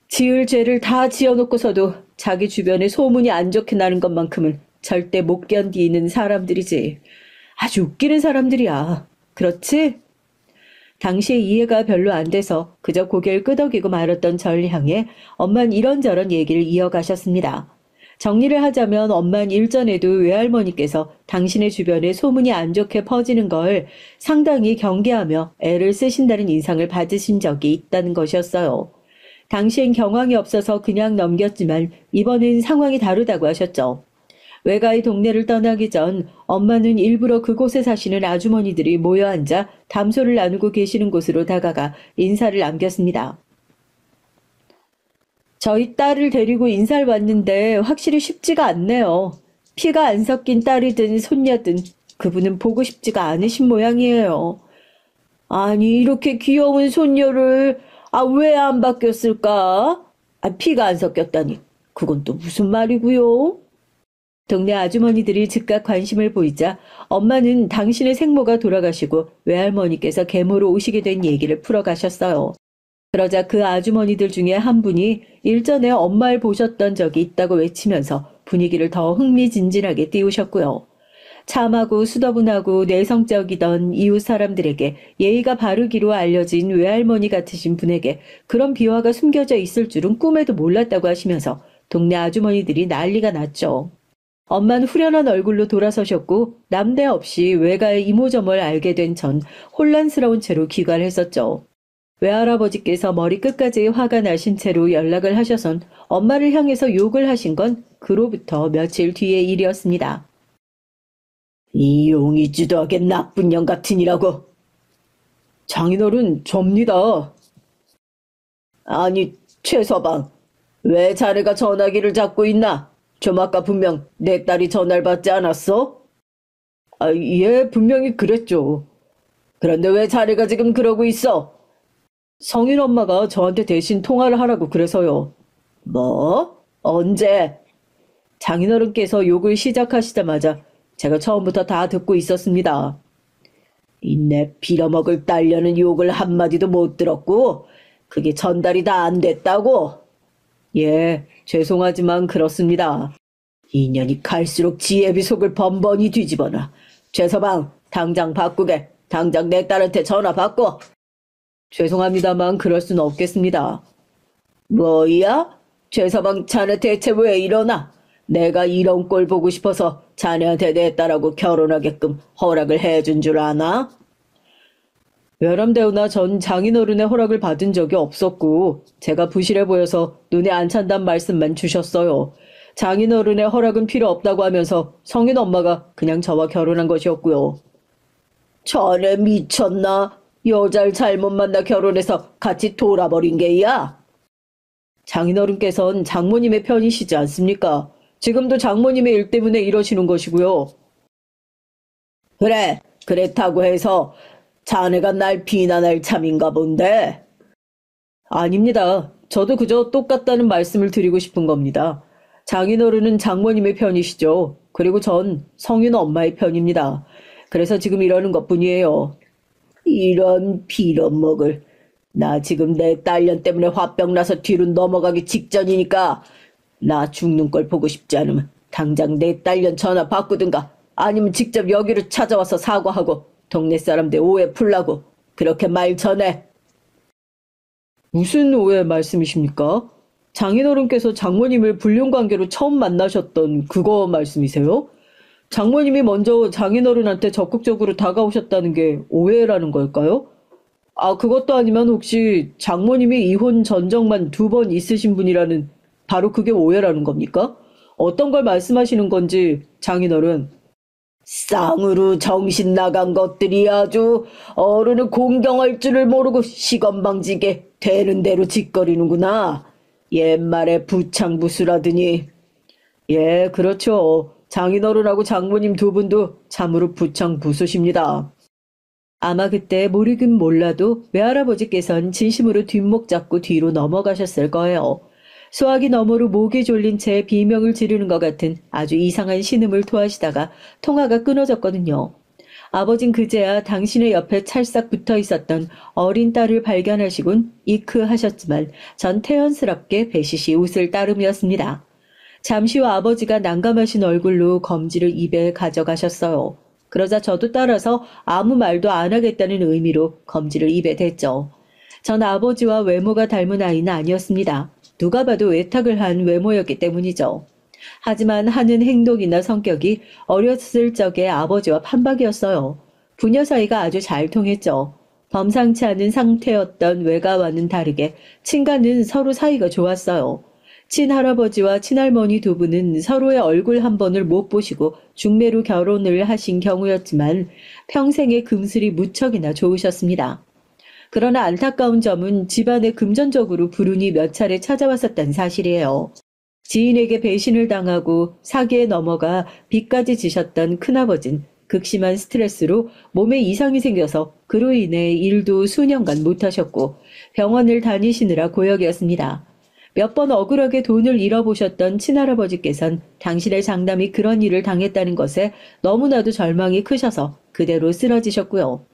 지을 죄를 다 지어놓고서도 자기 주변에 소문이 안 좋게 나는 것만큼은 절대 못 견디는 사람들이지. 아주 웃기는 사람들이야. 그렇지? 당시에 이해가 별로 안 돼서 그저 고개를 끄덕이고 말았던 절 향해 엄만 이런저런 얘기를 이어가셨습니다. 정리를 하자면 엄만 일전에도 외할머니께서 당신의 주변에 소문이 안 좋게 퍼지는 걸 상당히 경계하며 애를 쓰신다는 인상을 받으신 적이 있다는 것이었어요. 당시엔 경황이 없어서 그냥 넘겼지만 이번엔 상황이 다르다고 하셨죠. 외가의 동네를 떠나기 전 엄마는 일부러 그곳에 사시는 아주머니들이 모여 앉아 담소를 나누고 계시는 곳으로 다가가 인사를 남겼습니다. 저희 딸을 데리고 인사를 왔는데 확실히 쉽지가 않네요. 피가 안 섞인 딸이든 손녀든 그분은 보고 싶지가 않으신 모양이에요. 아니 이렇게 귀여운 손녀를 왜 안 바뀌었을까? 피가 안 섞였다니 그건 또 무슨 말이고요? 동네 아주머니들이 즉각 관심을 보이자 엄마는 당신의 생모가 돌아가시고 외할머니께서 계모로 오시게 된 얘기를 풀어가셨어요. 그러자 그 아주머니들 중에 한 분이 일전에 엄마를 보셨던 적이 있다고 외치면서 분위기를 더 흥미진진하게 띄우셨고요. 참하고 수더분하고 내성적이던 이웃 사람들에게 예의가 바르기로 알려진 외할머니 같으신 분에게 그런 비화가 숨겨져 있을 줄은 꿈에도 몰랐다고 하시면서 동네 아주머니들이 난리가 났죠. 엄마는 후련한 얼굴로 돌아서셨고 남대없이 외가의 이모저모를 알게 된 전 혼란스러운 채로 귀가를 했었죠. 외할아버지께서 머리 끝까지 화가 나신 채로 연락을 하셔선 엄마를 향해서 욕을 하신 건 그로부터 며칠 뒤의 일이었습니다. 이 용이지도 하게 나쁜 년 같으니라고. 장인어른 접니다. 아니 최서방 왜 자네가 전화기를 잡고 있나? 좀 아까 분명 내 딸이 전화를 받지 않았어? 예 분명히 그랬죠. 그런데 왜 자네가 지금 그러고 있어? 성인 엄마가 저한테 대신 통화를 하라고 그래서요. 뭐? 언제? 장인어른께서 욕을 시작하시자마자 제가 처음부터 다 듣고 있었습니다. 인내 빌어먹을 딸려는 욕을 한마디도 못 들었고 그게 전달이 다 안 됐다고? 예, 죄송하지만 그렇습니다. 인연이 갈수록 지혜비 속을 번번이 뒤집어놔. 최서방, 당장 바꾸게. 당장 내 딸한테 전화 바꿔. 죄송합니다만 그럴 순 없겠습니다. 뭐야? 최서방 자네 대체 왜 이러나? 내가 이런 꼴 보고 싶어서 자네한테 내 딸하고 결혼하게끔 허락을 해준 줄 아나? 외람되오나 전 장인어른의 허락을 받은 적이 없었고 제가 부실해 보여서 눈에 안 찬단 말씀만 주셨어요. 장인어른의 허락은 필요 없다고 하면서 성인 엄마가 그냥 저와 결혼한 것이었고요. 자네 미쳤나? 여자를 잘못 만나 결혼해서 같이 돌아버린 게야? 장인어른께선 장모님의 편이시지 않습니까? 지금도 장모님의 일 때문에 이러시는 것이고요. 그래, 그렇다고 해서 자네가 날 비난할 참인가 본데. 아닙니다. 저도 그저 똑같다는 말씀을 드리고 싶은 겁니다. 장인어른은 장모님의 편이시죠. 그리고 전 성윤 엄마의 편입니다. 그래서 지금 이러는 것뿐이에요. 이런 빌어먹을. 나 지금 내 딸년 때문에 화병 나서 뒤로 넘어가기 직전이니까 나 죽는 걸 보고 싶지 않으면 당장 내 딸년 전화 바꾸든가 아니면 직접 여기로 찾아와서 사과하고 동네 사람들 오해 풀라고 그렇게 말 전해. 무슨 오해 말씀이십니까? 장인어른께서 장모님을 불륜관계로 처음 만나셨던 그거 말씀이세요? 장모님이 먼저 장인어른한테 적극적으로 다가오셨다는 게 오해라는 걸까요? 아, 그것도 아니면 혹시 장모님이 이혼 전적만 2번 있으신 분이라는 바로 그게 오해라는 겁니까? 어떤 걸 말씀하시는 건지 장인어른. 쌍으로 정신 나간 것들이 아주 어른을 공경할 줄을 모르고 시건방지게 되는 대로 짓거리는구나. 옛말에 부창부수라더니. 예, 그렇죠. 장인어른하고 장모님 2분도 참으로 부창부수십니다. 아마 그때 모르긴 몰라도 외할아버지께선 진심으로 뒷목 잡고 뒤로 넘어가셨을 거예요. 수화기 너머로 목이 졸린 채 비명을 지르는 것 같은 아주 이상한 신음을 토하시다가 통화가 끊어졌거든요. 아버진 그제야 당신의 옆에 찰싹 붙어 있었던 어린 딸을 발견하시곤 이크 하셨지만 전 태연스럽게 배시시 웃을 따름이었습니다. 잠시 후 아버지가 난감하신 얼굴로 검지를 입에 가져가셨어요. 그러자 저도 따라서 아무 말도 안 하겠다는 의미로 검지를 입에 댔죠. 전 아버지와 외모가 닮은 아이는 아니었습니다. 누가 봐도 외탁을 한 외모였기 때문이죠. 하지만 하는 행동이나 성격이 어렸을 적의 아버지와 판박이었어요. 부녀 사이가 아주 잘 통했죠. 범상치 않은 상태였던 외가와는 다르게 친가는 서로 사이가 좋았어요. 친할아버지와 친할머니 2분은 서로의 얼굴 한 번을 못 보시고 중매로 결혼을 하신 경우였지만 평생의 금슬이 무척이나 좋으셨습니다. 그러나 안타까운 점은 집안에 금전적으로 불운이 몇 차례 찾아왔었다는 사실이에요. 지인에게 배신을 당하고 사기에 넘어가 빚까지 지셨던 큰아버진 극심한 스트레스로 몸에 이상이 생겨서 그로 인해 일도 수년간 못하셨고 병원을 다니시느라 고역이었습니다. 몇 번 억울하게 돈을 잃어보셨던 친할아버지께선 당신의 장남이 그런 일을 당했다는 것에 너무나도 절망이 크셔서 그대로 쓰러지셨고요.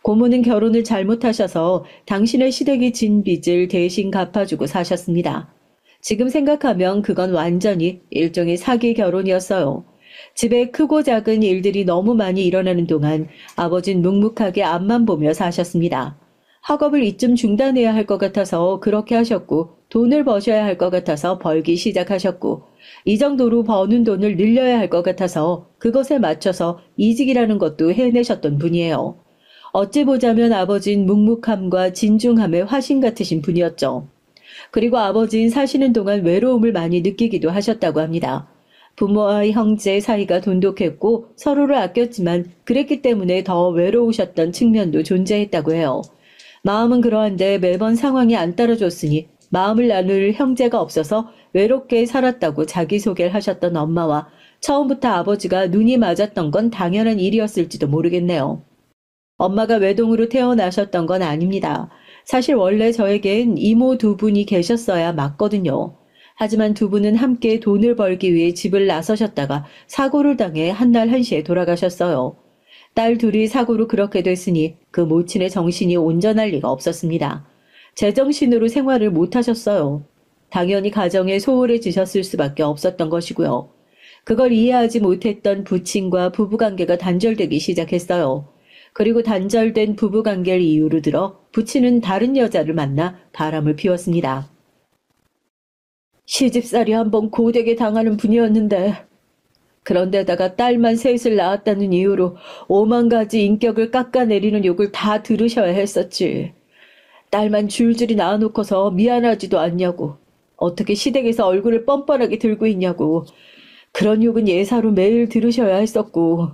고모는 결혼을 잘못하셔서 당신의 시댁이 진 빚을 대신 갚아주고 사셨습니다. 지금 생각하면 그건 완전히 일종의 사기 결혼이었어요. 집에 크고 작은 일들이 너무 많이 일어나는 동안 아버진 묵묵하게 앞만 보며 사셨습니다. 학업을 이쯤 중단해야 할 것 같아서 그렇게 하셨고 돈을 버셔야 할 것 같아서 벌기 시작하셨고 이 정도로 버는 돈을 늘려야 할 것 같아서 그것에 맞춰서 이직이라는 것도 해내셨던 분이에요. 어찌 보자면 아버진 묵묵함과 진중함의 화신 같으신 분이었죠. 그리고 아버진 사시는 동안 외로움을 많이 느끼기도 하셨다고 합니다. 부모와 형제 사이가 돈독했고 서로를 아꼈지만 그랬기 때문에 더 외로우셨던 측면도 존재했다고 해요. 마음은 그러한데 매번 상황이 안 따라줬으니 마음을 나눌 형제가 없어서 외롭게 살았다고 자기소개를 하셨던 엄마와 처음부터 아버지가 눈이 맞았던 건 당연한 일이었을지도 모르겠네요. 엄마가 외동으로 태어나셨던 건 아닙니다. 사실 원래 저에겐 이모 2분이 계셨어야 맞거든요. 하지만 2분은 함께 돈을 벌기 위해 집을 나서셨다가 사고를 당해 한날 한시에 돌아가셨어요. 딸 2이 사고로 그렇게 됐으니 그 모친의 정신이 온전할 리가 없었습니다. 제정신으로 생활을 못하셨어요. 당연히 가정에 소홀해지셨을 수밖에 없었던 것이고요. 그걸 이해하지 못했던 부친과 부부관계가 단절되기 시작했어요. 그리고 단절된 부부관계를 이유로 들어 부친은 다른 여자를 만나 바람을 피웠습니다. 시집살이 한번 고되게 당하는 분이었는데 그런데다가 딸만 셋을 낳았다는 이유로 5만 가지 인격을 깎아내리는 욕을 다 들으셔야 했었지. 딸만 줄줄이 낳아놓고서 미안하지도 않냐고. 어떻게 시댁에서 얼굴을 뻔뻔하게 들고 있냐고. 그런 욕은 예사로 매일 들으셔야 했었고.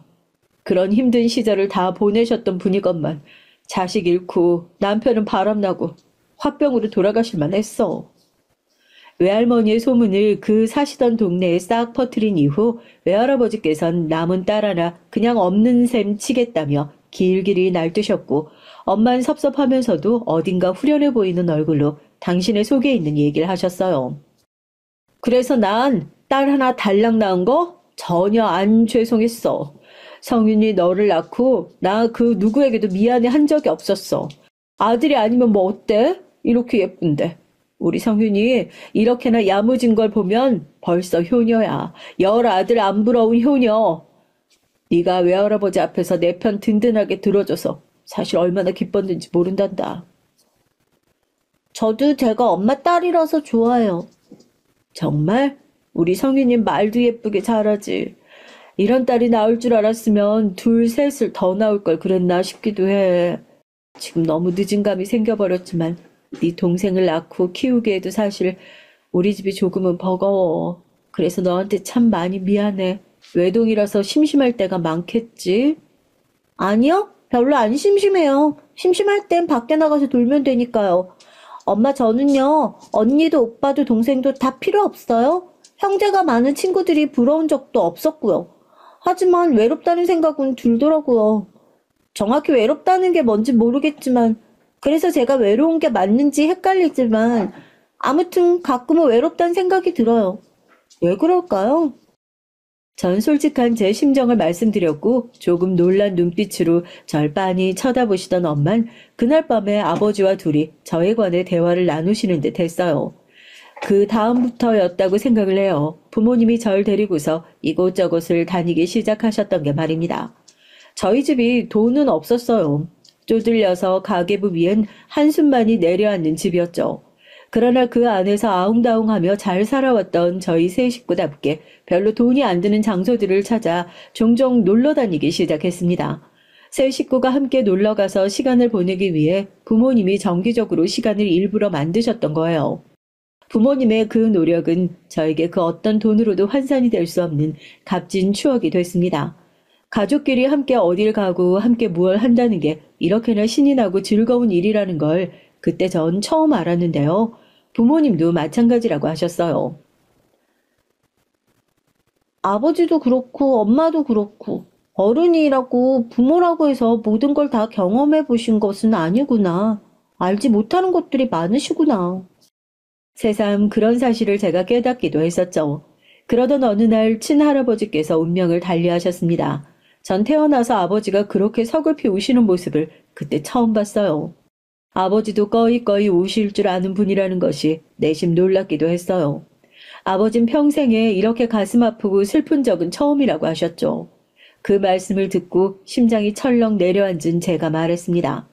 그런 힘든 시절을 다 보내셨던 분이건만 자식 잃고 남편은 바람나고 화병으로 돌아가실만 했어. 외할머니의 소문을 그 사시던 동네에 싹 퍼뜨린 이후 외할아버지께선 남은 딸 하나 그냥 없는 셈 치겠다며 길길이 날뛰셨고 엄만 섭섭하면서도 어딘가 후련해 보이는 얼굴로 당신의 속에 있는 얘기를 하셨어요. 그래서 난 딸 하나 달랑 낳은 거 전혀 안 죄송했어. 성윤이 너를 낳고 나 그 누구에게도 미안해 한 적이 없었어. 아들이 아니면 뭐 어때? 이렇게 예쁜데. 우리 성윤이 이렇게나 야무진 걸 보면 벌써 효녀야. 열 아들 안 부러운 효녀. 네가 외할아버지 앞에서 내 편 든든하게 들어줘서 사실 얼마나 기뻤는지 모른단다. 저도 제가 엄마 딸이라서 좋아요. 정말? 우리 성윤이 말도 예쁘게 잘하지. 이런 딸이 나올 줄 알았으면 둘, 셋을 더 낳을 걸 그랬나 싶기도 해. 지금 너무 늦은 감이 생겨버렸지만 네 동생을 낳고 키우기에도 사실 우리 집이 조금은 버거워. 그래서 너한테 참 많이 미안해. 외동이라서 심심할 때가 많겠지? 아니요, 별로 안 심심해요. 심심할 땐 밖에 나가서 놀면 되니까요. 엄마, 저는요, 언니도 오빠도 동생도 다 필요 없어요. 형제가 많은 친구들이 부러운 적도 없었고요. 하지만 외롭다는 생각은 들더라고요. 정확히 외롭다는 게 뭔지 모르겠지만, 그래서 제가 외로운 게 맞는지 헷갈리지만, 아무튼 가끔은 외롭다는 생각이 들어요. 왜 그럴까요? 전 솔직한 제 심정을 말씀드렸고 조금 놀란 눈빛으로 절 빤히 쳐다보시던 엄만 그날 밤에 아버지와 둘이 저에 관해 대화를 나누시는 듯 했어요. 그 다음부터였다고 생각을 해요. 부모님이 절 데리고서 이곳저곳을 다니기 시작하셨던 게 말입니다. 저희 집이 돈은 없었어요. 쪼들려서 가계부 위엔 한숨만이 내려앉는 집이었죠. 그러나 그 안에서 아웅다웅하며 잘 살아왔던 저희 세 식구답게 별로 돈이 안 드는 장소들을 찾아 종종 놀러 다니기 시작했습니다. 세 식구가 함께 놀러가서 시간을 보내기 위해 부모님이 정기적으로 시간을 일부러 만드셨던 거예요. 부모님의 그 노력은 저에게 그 어떤 돈으로도 환산이 될 수 없는 값진 추억이 됐습니다. 가족끼리 함께 어딜 가고 함께 무얼 한다는 게 이렇게나 신이 나고 즐거운 일이라는 걸 그때 전 처음 알았는데요. 부모님도 마찬가지라고 하셨어요. 아버지도 그렇고 엄마도 그렇고 어른이라고 부모라고 해서 모든 걸 다 경험해 보신 것은 아니구나. 알지 못하는 것들이 많으시구나. 새삼 그런 사실을 제가 깨닫기도 했었죠. 그러던 어느 날 친할아버지께서 운명을 달리하셨습니다. 전 태어나서 아버지가 그렇게 서글피 우시는 모습을 그때 처음 봤어요. 아버지도 꺼이꺼이 우실 줄 아는 분이라는 것이 내심 놀랍기도 했어요. 아버진 평생에 이렇게 가슴 아프고 슬픈 적은 처음이라고 하셨죠. 그 말씀을 듣고 심장이 철렁 내려앉은 제가 말했습니다.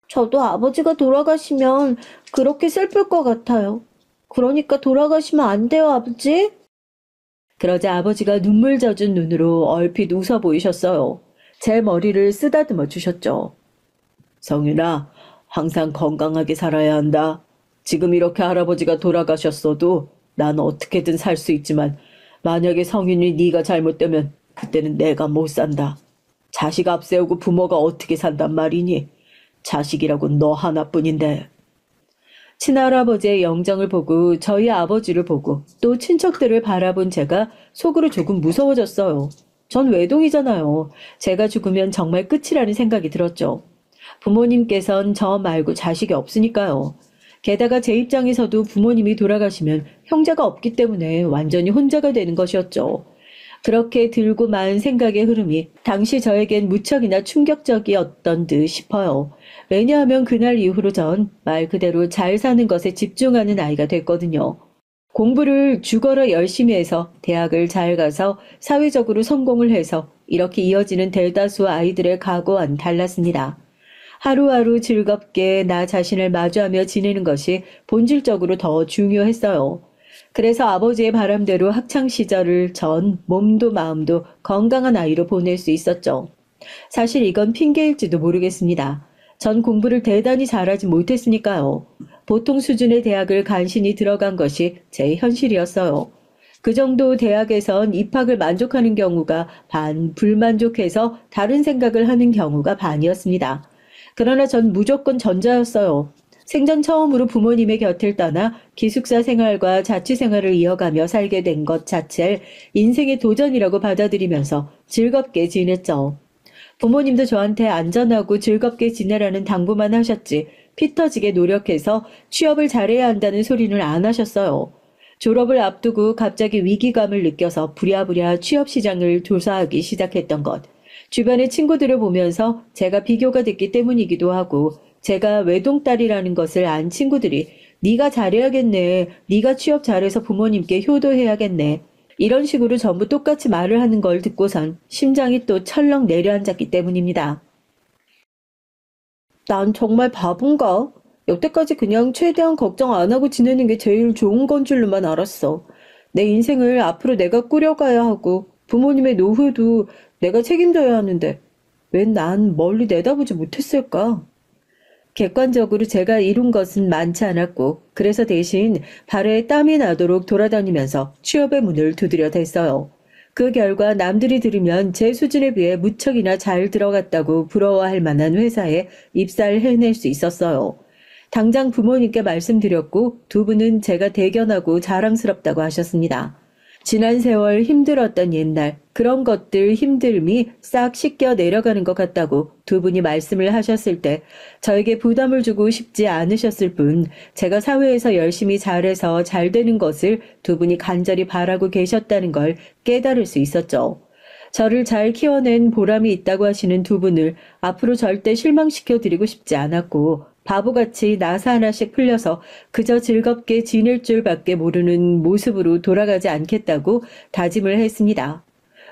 저도 아버지가 돌아가시면 그렇게 슬플 것 같아요. 그러니까 돌아가시면 안 돼요, 아버지? 그러자 아버지가 눈물 젖은 눈으로 얼핏 웃어 보이셨어요. 제 머리를 쓰다듬어 주셨죠. 성윤아, 항상 건강하게 살아야 한다. 지금 이렇게 할아버지가 돌아가셨어도 난 어떻게든 살 수 있지만 만약에 성윤이 네가 잘못되면 그때는 내가 못 산다. 자식 앞세우고 부모가 어떻게 산단 말이니? 자식이라곤 너 하나뿐인데. 친할아버지의 영정을 보고 저희 아버지를 보고 또 친척들을 바라본 제가 속으로 조금 무서워졌어요. 전 외동이잖아요. 제가 죽으면 정말 끝이라는 생각이 들었죠. 부모님께선 저 말고 자식이 없으니까요. 게다가 제 입장에서도 부모님이 돌아가시면 형제가 없기 때문에 완전히 혼자가 되는 것이었죠. 그렇게 들고 만 생각의 흐름이 당시 저에겐 무척이나 충격적이었던 듯 싶어요. 왜냐하면 그날 이후로 전 말 그대로 잘 사는 것에 집중하는 아이가 됐거든요. 공부를 죽어라 열심히 해서 대학을 잘 가서 사회적으로 성공을 해서 이렇게 이어지는 대다수 아이들의 각오와는 달랐습니다. 하루하루 즐겁게 나 자신을 마주하며 지내는 것이 본질적으로 더 중요했어요. 그래서 아버지의 바람대로 학창시절을 전 몸도 마음도 건강한 아이로 보낼 수 있었죠. 사실 이건 핑계일지도 모르겠습니다. 전 공부를 대단히 잘하지 못했으니까요. 보통 수준의 대학을 간신히 들어간 것이 제 현실이었어요. 그 정도 대학에선 입학을 만족하는 경우가 반, 불만족해서 다른 생각을 하는 경우가 반이었습니다. 그러나 전 무조건 전자였어요. 생전 처음으로 부모님의 곁을 떠나 기숙사 생활과 자취 생활을 이어가며 살게 된 것 자체를 인생의 도전이라고 받아들이면서 즐겁게 지냈죠. 부모님도 저한테 안전하고 즐겁게 지내라는 당부만 하셨지 피 터지게 노력해서 취업을 잘해야 한다는 소리는 안 하셨어요. 졸업을 앞두고 갑자기 위기감을 느껴서 부랴부랴 취업 시장을 조사하기 시작했던 것. 주변의 친구들을 보면서 제가 비교가 됐기 때문이기도 하고 제가 외동딸이라는 것을 안 친구들이 네가 잘해야겠네. 네가 취업 잘해서 부모님께 효도해야겠네. 이런 식으로 전부 똑같이 말을 하는 걸 듣고선 심장이 또 철렁 내려앉았기 때문입니다. 난 정말 바본가? 여태까지 그냥 최대한 걱정 안 하고 지내는 게 제일 좋은 건 줄로만 알았어. 내 인생을 앞으로 내가 꾸려가야 하고 부모님의 노후도 내가 책임져야 하는데 왜 난 멀리 내다보지 못했을까? 객관적으로 제가 이룬 것은 많지 않았고 그래서 대신 발에 땀이 나도록 돌아다니면서 취업의 문을 두드려 댔어요. 그 결과 남들이 들으면 제 수준에 비해 무척이나 잘 들어갔다고 부러워할 만한 회사에 입사를 해낼 수 있었어요. 당장 부모님께 말씀드렸고 두 분은 제가 대견하고 자랑스럽다고 하셨습니다. 지난 세월 힘들었던 옛날 그런 것들 힘듦이 싹 씻겨 내려가는 것 같다고 두 분이 말씀을 하셨을 때 저에게 부담을 주고 싶지 않으셨을 뿐 제가 사회에서 열심히 잘해서 잘 되는 것을 두 분이 간절히 바라고 계셨다는 걸 깨달을 수 있었죠. 저를 잘 키워낸 보람이 있다고 하시는 두 분을 앞으로 절대 실망시켜 드리고 싶지 않았고 바보같이 나사 하나씩 풀려서 그저 즐겁게 지낼 줄밖에 모르는 모습으로 돌아가지 않겠다고 다짐을 했습니다.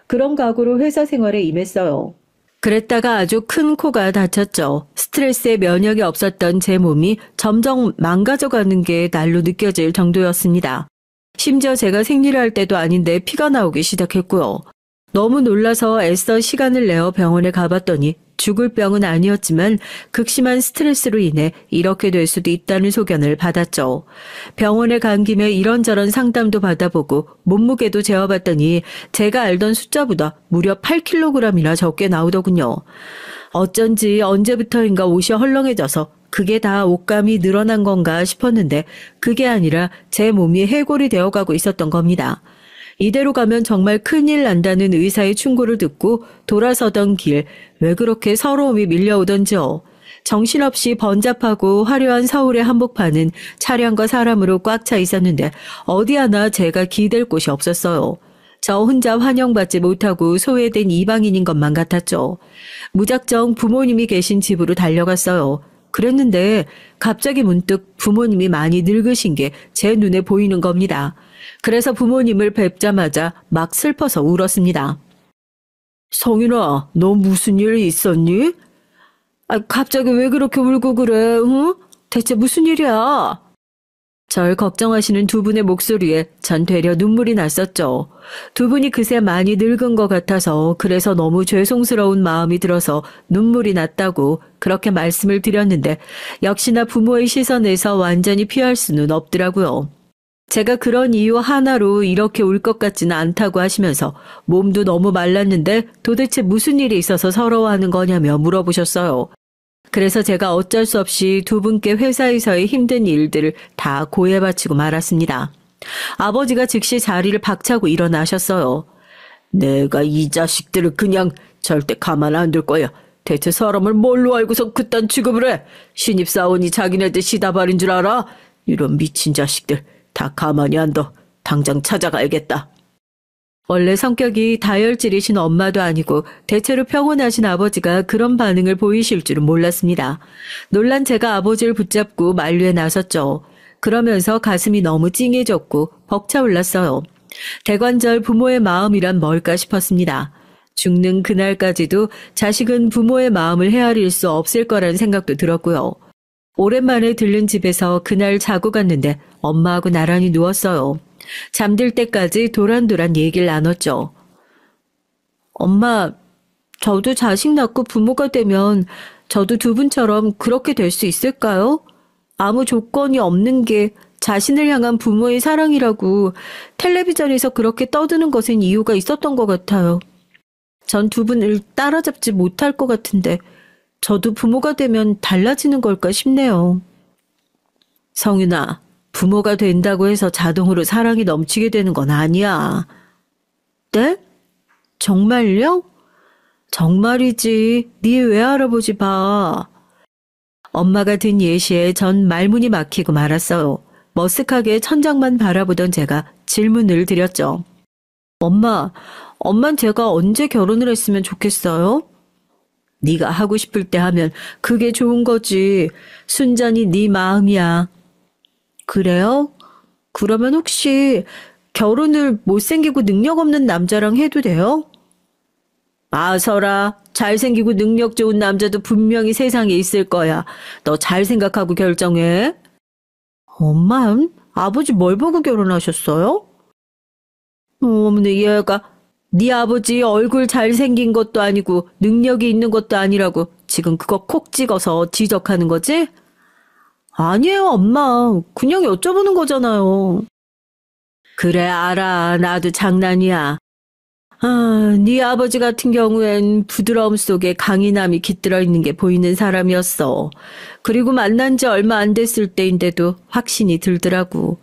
그런 각오로 회사 생활에 임했어요. 그랬다가 아주 큰 코가 다쳤죠. 스트레스에 면역이 없었던 제 몸이 점점 망가져가는 게 날로 느껴질 정도였습니다. 심지어 제가 생리를 할 때도 아닌데 피가 나오기 시작했고요. 너무 놀라서 애써 시간을 내어 병원에 가봤더니 죽을 병은 아니었지만 극심한 스트레스로 인해 이렇게 될 수도 있다는 소견을 받았죠. 병원에 간 김에 이런저런 상담도 받아보고 몸무게도 재어봤더니 제가 알던 숫자보다 무려 8kg이나 적게 나오더군요. 어쩐지 언제부터인가 옷이 헐렁해져서 그게 다 옷감이 늘어난 건가 싶었는데 그게 아니라 제 몸이 해골이 되어가고 있었던 겁니다. 이대로 가면 정말 큰일 난다는 의사의 충고를 듣고 돌아서던 길, 왜 그렇게 서러움이 밀려오던지요. 정신없이 번잡하고 화려한 서울의 한복판은 차량과 사람으로 꽉 차 있었는데 어디 하나 제가 기댈 곳이 없었어요. 저 혼자 환영받지 못하고 소외된 이방인인 것만 같았죠. 무작정 부모님이 계신 집으로 달려갔어요. 그랬는데 갑자기 문득 부모님이 많이 늙으신 게 제 눈에 보이는 겁니다. 그래서 부모님을 뵙자마자 막 슬퍼서 울었습니다. 성윤아, 너 무슨 일 있었니? 갑자기 왜 그렇게 울고 그래? 응? 대체 무슨 일이야? 절 걱정하시는 두 분의 목소리에 전 되려 눈물이 났었죠. 두 분이 그새 많이 늙은 것 같아서 그래서 너무 죄송스러운 마음이 들어서 눈물이 났다고 그렇게 말씀을 드렸는데 역시나 부모의 시선에서 완전히 피할 수는 없더라고요. 제가 그런 이유 하나로 이렇게 울 것 같지는 않다고 하시면서 몸도 너무 말랐는데 도대체 무슨 일이 있어서 서러워하는 거냐며 물어보셨어요. 그래서 제가 어쩔 수 없이 두 분께 회사에서의 힘든 일들을 다 고해 바치고 말았습니다. 아버지가 즉시 자리를 박차고 일어나셨어요. 내가 이 자식들을 그냥 절대 가만 안 둘 거야. 대체 사람을 뭘로 알고서 그딴 취급을 해? 신입사원이 자기네들 시다발인 줄 알아? 이런 미친 자식들 다 가만히 안 둬. 당장 찾아가야겠다. 원래 성격이 다혈질이신 엄마도 아니고 대체로 평온하신 아버지가 그런 반응을 보이실 줄은 몰랐습니다. 놀란 제가 아버지를 붙잡고 만류에 나섰죠. 그러면서 가슴이 너무 찡해졌고 벅차올랐어요. 대관절 부모의 마음이란 뭘까 싶었습니다. 죽는 그날까지도 자식은 부모의 마음을 헤아릴 수 없을 거란 생각도 들었고요. 오랜만에 들른 집에서 그날 자고 갔는데 엄마하고 나란히 누웠어요. 잠들 때까지 도란도란 얘기를 나눴죠. 엄마, 저도 자식 낳고 부모가 되면 저도 두 분처럼 그렇게 될 수 있을까요? 아무 조건이 없는 게 자신을 향한 부모의 사랑이라고 텔레비전에서 그렇게 떠드는 것엔 이유가 있었던 것 같아요. 전 두 분을 따라잡지 못할 것 같은데 저도 부모가 되면 달라지는 걸까 싶네요. 성윤아, 부모가 된다고 해서 자동으로 사랑이 넘치게 되는 건 아니야. 네? 정말요? 정말이지. 네 외할아버지 봐. 엄마가 든 예시에 전 말문이 막히고 말았어요. 머쓱하게 천장만 바라보던 제가 질문을 드렸죠. 엄만 제가 언제 결혼을 했으면 좋겠어요? 네가 하고 싶을 때 하면 그게 좋은 거지. 순전히 네 마음이야. 그래요? 그러면 혹시 결혼을 못생기고 능력 없는 남자랑 해도 돼요? 아서라, 잘생기고 능력 좋은 남자도 분명히 세상에 있을 거야. 너 잘 생각하고 결정해. 엄마, 아버지 뭘 보고 결혼하셨어요? 어머니, 얘가 네 아버지 얼굴 잘생긴 것도 아니고 능력이 있는 것도 아니라고 지금 그거 콕 찍어서 지적하는 거지? 아니에요, 엄마. 그냥 여쭤보는 거잖아요. 그래, 알아. 나도 장난이야. 네 아버지 같은 경우엔 부드러움 속에 강인함이 깃들어 있는 게 보이는 사람이었어. 그리고 만난 지 얼마 안 됐을 때인데도 확신이 들더라고.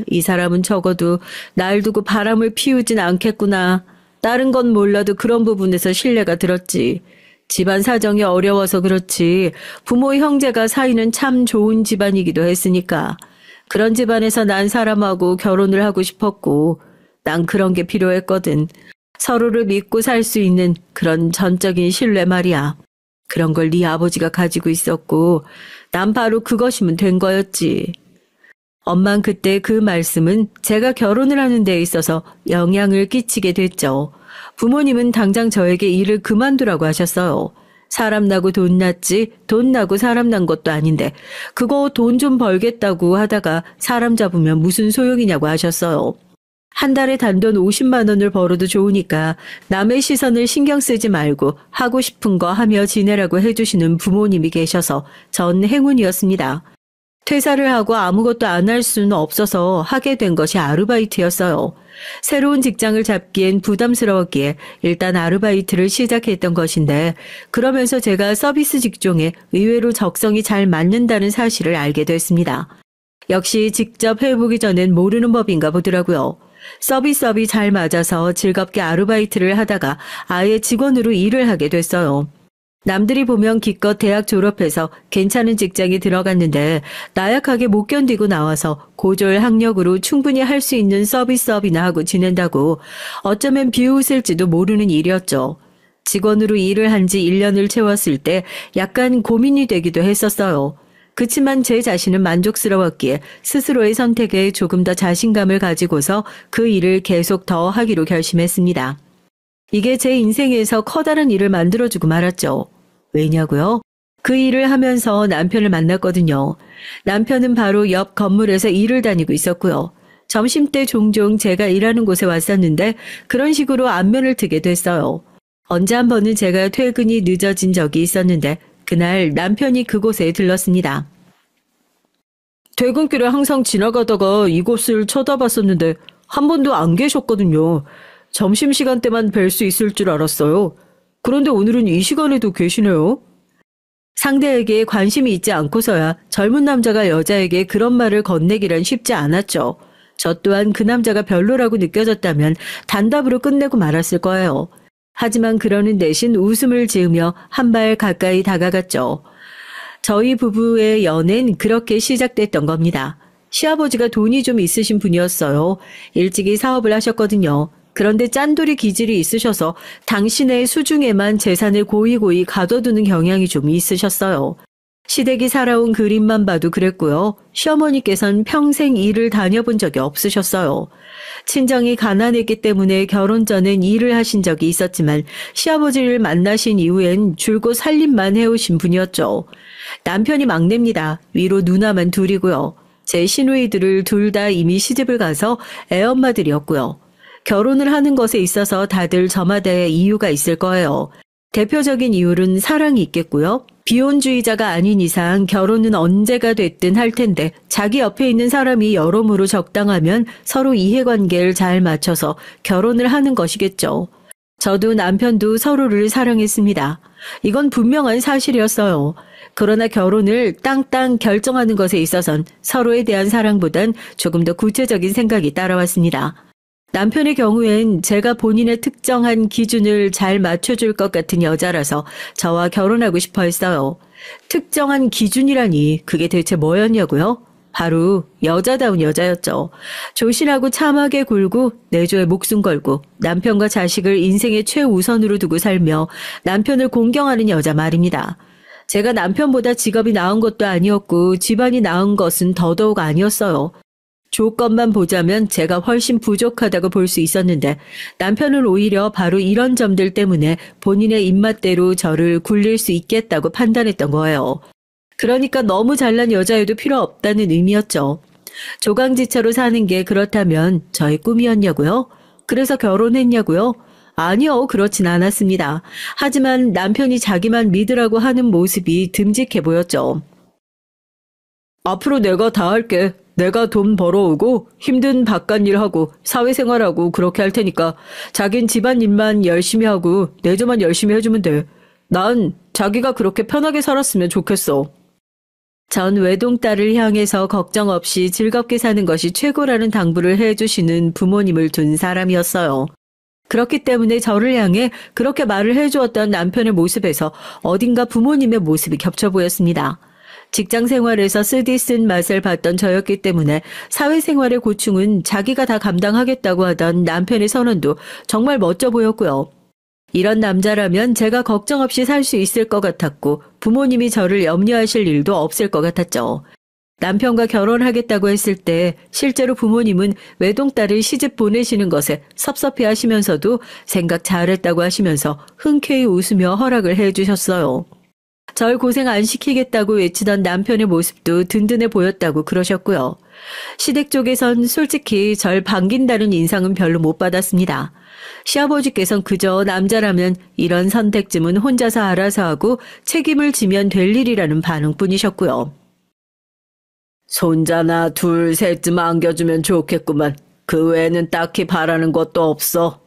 이 사람은 적어도 날 두고 바람을 피우진 않겠구나. 다른 건 몰라도 그런 부분에서 신뢰가 들었지. 집안 사정이 어려워서 그렇지 부모 형제가 사이는 참 좋은 집안이기도 했으니까. 그런 집안에서 난 사람하고 결혼을 하고 싶었고 난 그런 게 필요했거든. 서로를 믿고 살 수 있는 그런 전적인 신뢰 말이야. 그런 걸 네 아버지가 가지고 있었고 난 바로 그것이면 된 거였지. 엄만 그때 그 말씀은 제가 결혼을 하는 데 있어서 영향을 끼치게 됐죠. 부모님은 당장 저에게 일을 그만두라고 하셨어요. 사람 나고 돈 났지 돈 나고 사람 난 것도 아닌데 그거 돈 좀 벌겠다고 하다가 사람 잡으면 무슨 소용이냐고 하셨어요. 한 달에 단돈 50만 원을 벌어도 좋으니까 남의 시선을 신경 쓰지 말고 하고 싶은 거 하며 지내라고 해주시는 부모님이 계셔서 전 행운이었습니다. 퇴사를 하고 아무것도 안 할 수는 없어서 하게 된 것이 아르바이트였어요. 새로운 직장을 잡기엔 부담스러웠기에 일단 아르바이트를 시작했던 것인데 그러면서 제가 서비스 직종에 의외로 적성이 잘 맞는다는 사실을 알게 됐습니다. 역시 직접 해보기 전엔 모르는 법인가 보더라고요. 서비스업이 잘 맞아서 즐겁게 아르바이트를 하다가 아예 직원으로 일을 하게 됐어요. 남들이 보면 기껏 대학 졸업해서 괜찮은 직장에 들어갔는데 나약하게 못 견디고 나와서 고졸 학력으로 충분히 할 수 있는 서비스업이나 하고 지낸다고 어쩌면 비웃을지도 모르는 일이었죠. 직원으로 일을 한 지 1년을 채웠을 때 약간 고민이 되기도 했었어요. 그치만 제 자신은 만족스러웠기에 스스로의 선택에 조금 더 자신감을 가지고서 그 일을 계속 더 하기로 결심했습니다. 이게 제 인생에서 커다란 일을 만들어주고 말았죠. 왜냐고요? 그 일을 하면서 남편을 만났거든요. 남편은 바로 옆 건물에서 일을 다니고 있었고요. 점심때 종종 제가 일하는 곳에 왔었는데 그런 식으로 안면을 트게 됐어요. 언제 한 번은 제가 퇴근이 늦어진 적이 있었는데 그날 남편이 그곳에 들렀습니다. 퇴근길에 항상 지나가다가 이곳을 쳐다봤었는데 한 번도 안 계셨거든요. 점심시간 때만 뵐 수 있을 줄 알았어요. 그런데 오늘은 이 시간에도 계시네요. 상대에게 관심이 있지 않고서야 젊은 남자가 여자에게 그런 말을 건네기란 쉽지 않았죠. 저 또한 그 남자가 별로라고 느껴졌다면 단답으로 끝내고 말았을 거예요. 하지만 그러는 대신 웃음을 지으며 한 발 가까이 다가갔죠. 저희 부부의 연애는 그렇게 시작됐던 겁니다. 시아버지가 돈이 좀 있으신 분이었어요. 일찍이 사업을 하셨거든요. 그런데 짠돌이 기질이 있으셔서 당신의 수중에만 재산을 고이고이 가둬두는 경향이 좀 있으셨어요. 시댁이 살아온 그림만 봐도 그랬고요. 시어머니께서는 평생 일을 다녀본 적이 없으셨어요. 친정이 가난했기 때문에 결혼 전엔 일을 하신 적이 있었지만 시아버지를 만나신 이후엔 줄곧 살림만 해오신 분이었죠. 남편이 막내입니다. 위로 누나만 둘이고요. 제 시누이들을 둘 다 이미 시집을 가서 애엄마들이었고요. 결혼을 하는 것에 있어서 다들 저마다의 이유가 있을 거예요. 대표적인 이유는 사랑이 있겠고요. 비혼주의자가 아닌 이상 결혼은 언제가 됐든 할 텐데 자기 옆에 있는 사람이 여러모로 적당하면 서로 이해관계를 잘 맞춰서 결혼을 하는 것이겠죠. 저도 남편도 서로를 사랑했습니다. 이건 분명한 사실이었어요. 그러나 결혼을 땅땅 결정하는 것에 있어선 서로에 대한 사랑보단 조금 더 구체적인 생각이 따라왔습니다. 남편의 경우엔 제가 본인의 특정한 기준을 잘 맞춰줄 것 같은 여자라서 저와 결혼하고 싶어 했어요. 특정한 기준이라니 그게 대체 뭐였냐고요? 바로 여자다운 여자였죠. 조신하고 참하게 굴고 내조에 목숨 걸고 남편과 자식을 인생의 최우선으로 두고 살며 남편을 공경하는 여자 말입니다. 제가 남편보다 직업이 나은 것도 아니었고 집안이 나은 것은 더더욱 아니었어요. 조건만 보자면 제가 훨씬 부족하다고 볼 수 있었는데 남편은 오히려 바로 이런 점들 때문에 본인의 입맛대로 저를 굴릴 수 있겠다고 판단했던 거예요. 그러니까 너무 잘난 여자여도 필요 없다는 의미였죠. 조강지처로 사는 게 그렇다면 저의 꿈이었냐고요? 그래서 결혼했냐고요? 아니요, 그렇진 않았습니다. 하지만 남편이 자기만 믿으라고 하는 모습이 듬직해 보였죠. 앞으로 내가 다 할게. 내가 돈 벌어오고 힘든 바깥일하고 사회생활하고 그렇게 할 테니까 자긴 집안일만 열심히 하고 내조만 열심히 해주면 돼. 난 자기가 그렇게 편하게 살았으면 좋겠어. 전 외동딸을 향해서 걱정 없이 즐겁게 사는 것이 최고라는 당부를 해주시는 부모님을 둔 사람이었어요. 그렇기 때문에 저를 향해 그렇게 말을 해주었던 남편의 모습에서 어딘가 부모님의 모습이 겹쳐 보였습니다. 직장 생활에서 쓰디쓴 맛을 봤던 저였기 때문에 사회생활의 고충은 자기가 다 감당하겠다고 하던 남편의 선언도 정말 멋져 보였고요. 이런 남자라면 제가 걱정 없이 살 수 있을 것 같았고 부모님이 저를 염려하실 일도 없을 것 같았죠. 남편과 결혼하겠다고 했을 때 실제로 부모님은 외동딸을 시집 보내시는 것에 섭섭해 하시면서도 생각 잘했다고 하시면서 흔쾌히 웃으며 허락을 해주셨어요. 절 고생 안 시키겠다고 외치던 남편의 모습도 든든해 보였다고 그러셨고요. 시댁 쪽에선 솔직히 절 반긴다는 인상은 별로 못 받았습니다. 시아버지께선 그저 남자라면 이런 선택쯤은 혼자서 알아서 하고 책임을 지면 될 일이라는 반응뿐이셨고요. 손자나 둘, 셋쯤 안겨주면 좋겠구만. 그 외에는 딱히 바라는 것도 없어.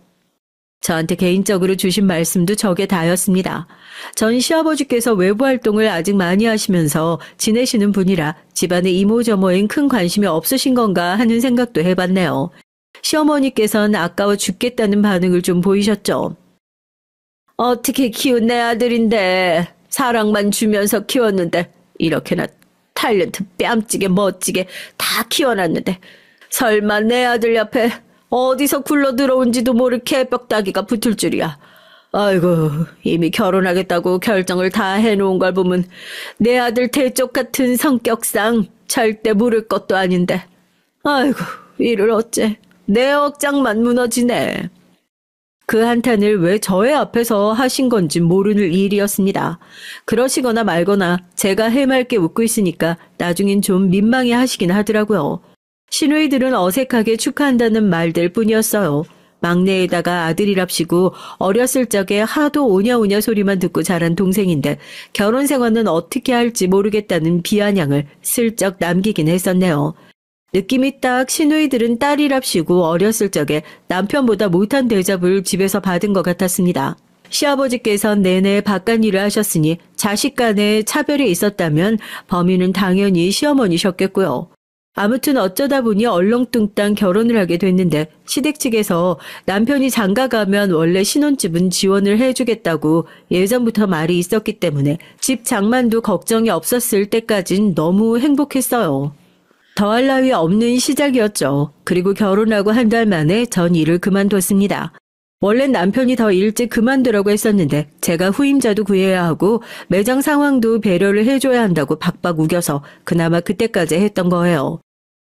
저한테 개인적으로 주신 말씀도 저게 다였습니다. 전 시아버지께서 외부 활동을 아직 많이 하시면서 지내시는 분이라 집안의 이모저모엔 큰 관심이 없으신 건가 하는 생각도 해봤네요. 시어머니께서는 아까워 죽겠다는 반응을 좀 보이셨죠. 어떻게 키운 내 아들인데 사랑만 주면서 키웠는데 이렇게나 탤런트 뺨찌게 멋지게 다 키워놨는데 설마 내 아들 옆에 어디서 굴러 들어온지도 모를 개벽다기가 붙을 줄이야. 아이고, 이미 결혼하겠다고 결정을 다 해놓은 걸 보면 내 아들 대쪽 같은 성격상 절대 모를 것도 아닌데. 아이고, 이를 어째. 내 억장만 무너지네. 그 한탄을 왜 저의 앞에서 하신 건지 모르는 일이었습니다. 그러시거나 말거나 제가 해맑게 웃고 있으니까 나중엔 좀 민망해 하시긴 하더라고요. 시누이들은 어색하게 축하한다는 말들 뿐이었어요. 막내에다가 아들이랍시고 어렸을 적에 하도 오냐오냐 소리만 듣고 자란 동생인데 결혼 생활은 어떻게 할지 모르겠다는 비아냥을 슬쩍 남기긴 했었네요. 느낌이 딱 시누이들은 딸이랍시고 어렸을 적에 남편보다 못한 대접을 집에서 받은 것 같았습니다. 시아버지께선 내내 바깥일을 하셨으니 자식 간에 차별이 있었다면 범인은 당연히 시어머니셨겠고요. 아무튼 어쩌다 보니 얼렁뚱땅 결혼을 하게 됐는데 시댁 측에서 남편이 장가가면 원래 신혼집은 지원을 해주겠다고 예전부터 말이 있었기 때문에 집 장만도 걱정이 없었을 때까진 너무 행복했어요. 더할 나위 없는 시작이었죠. 그리고 결혼하고 한 달 만에 전 일을 그만뒀습니다. 원래 남편이 더 일찍 그만두라고 했었는데 제가 후임자도 구해야 하고 매장 상황도 배려를 해줘야 한다고 박박 우겨서 그나마 그때까지 했던 거예요.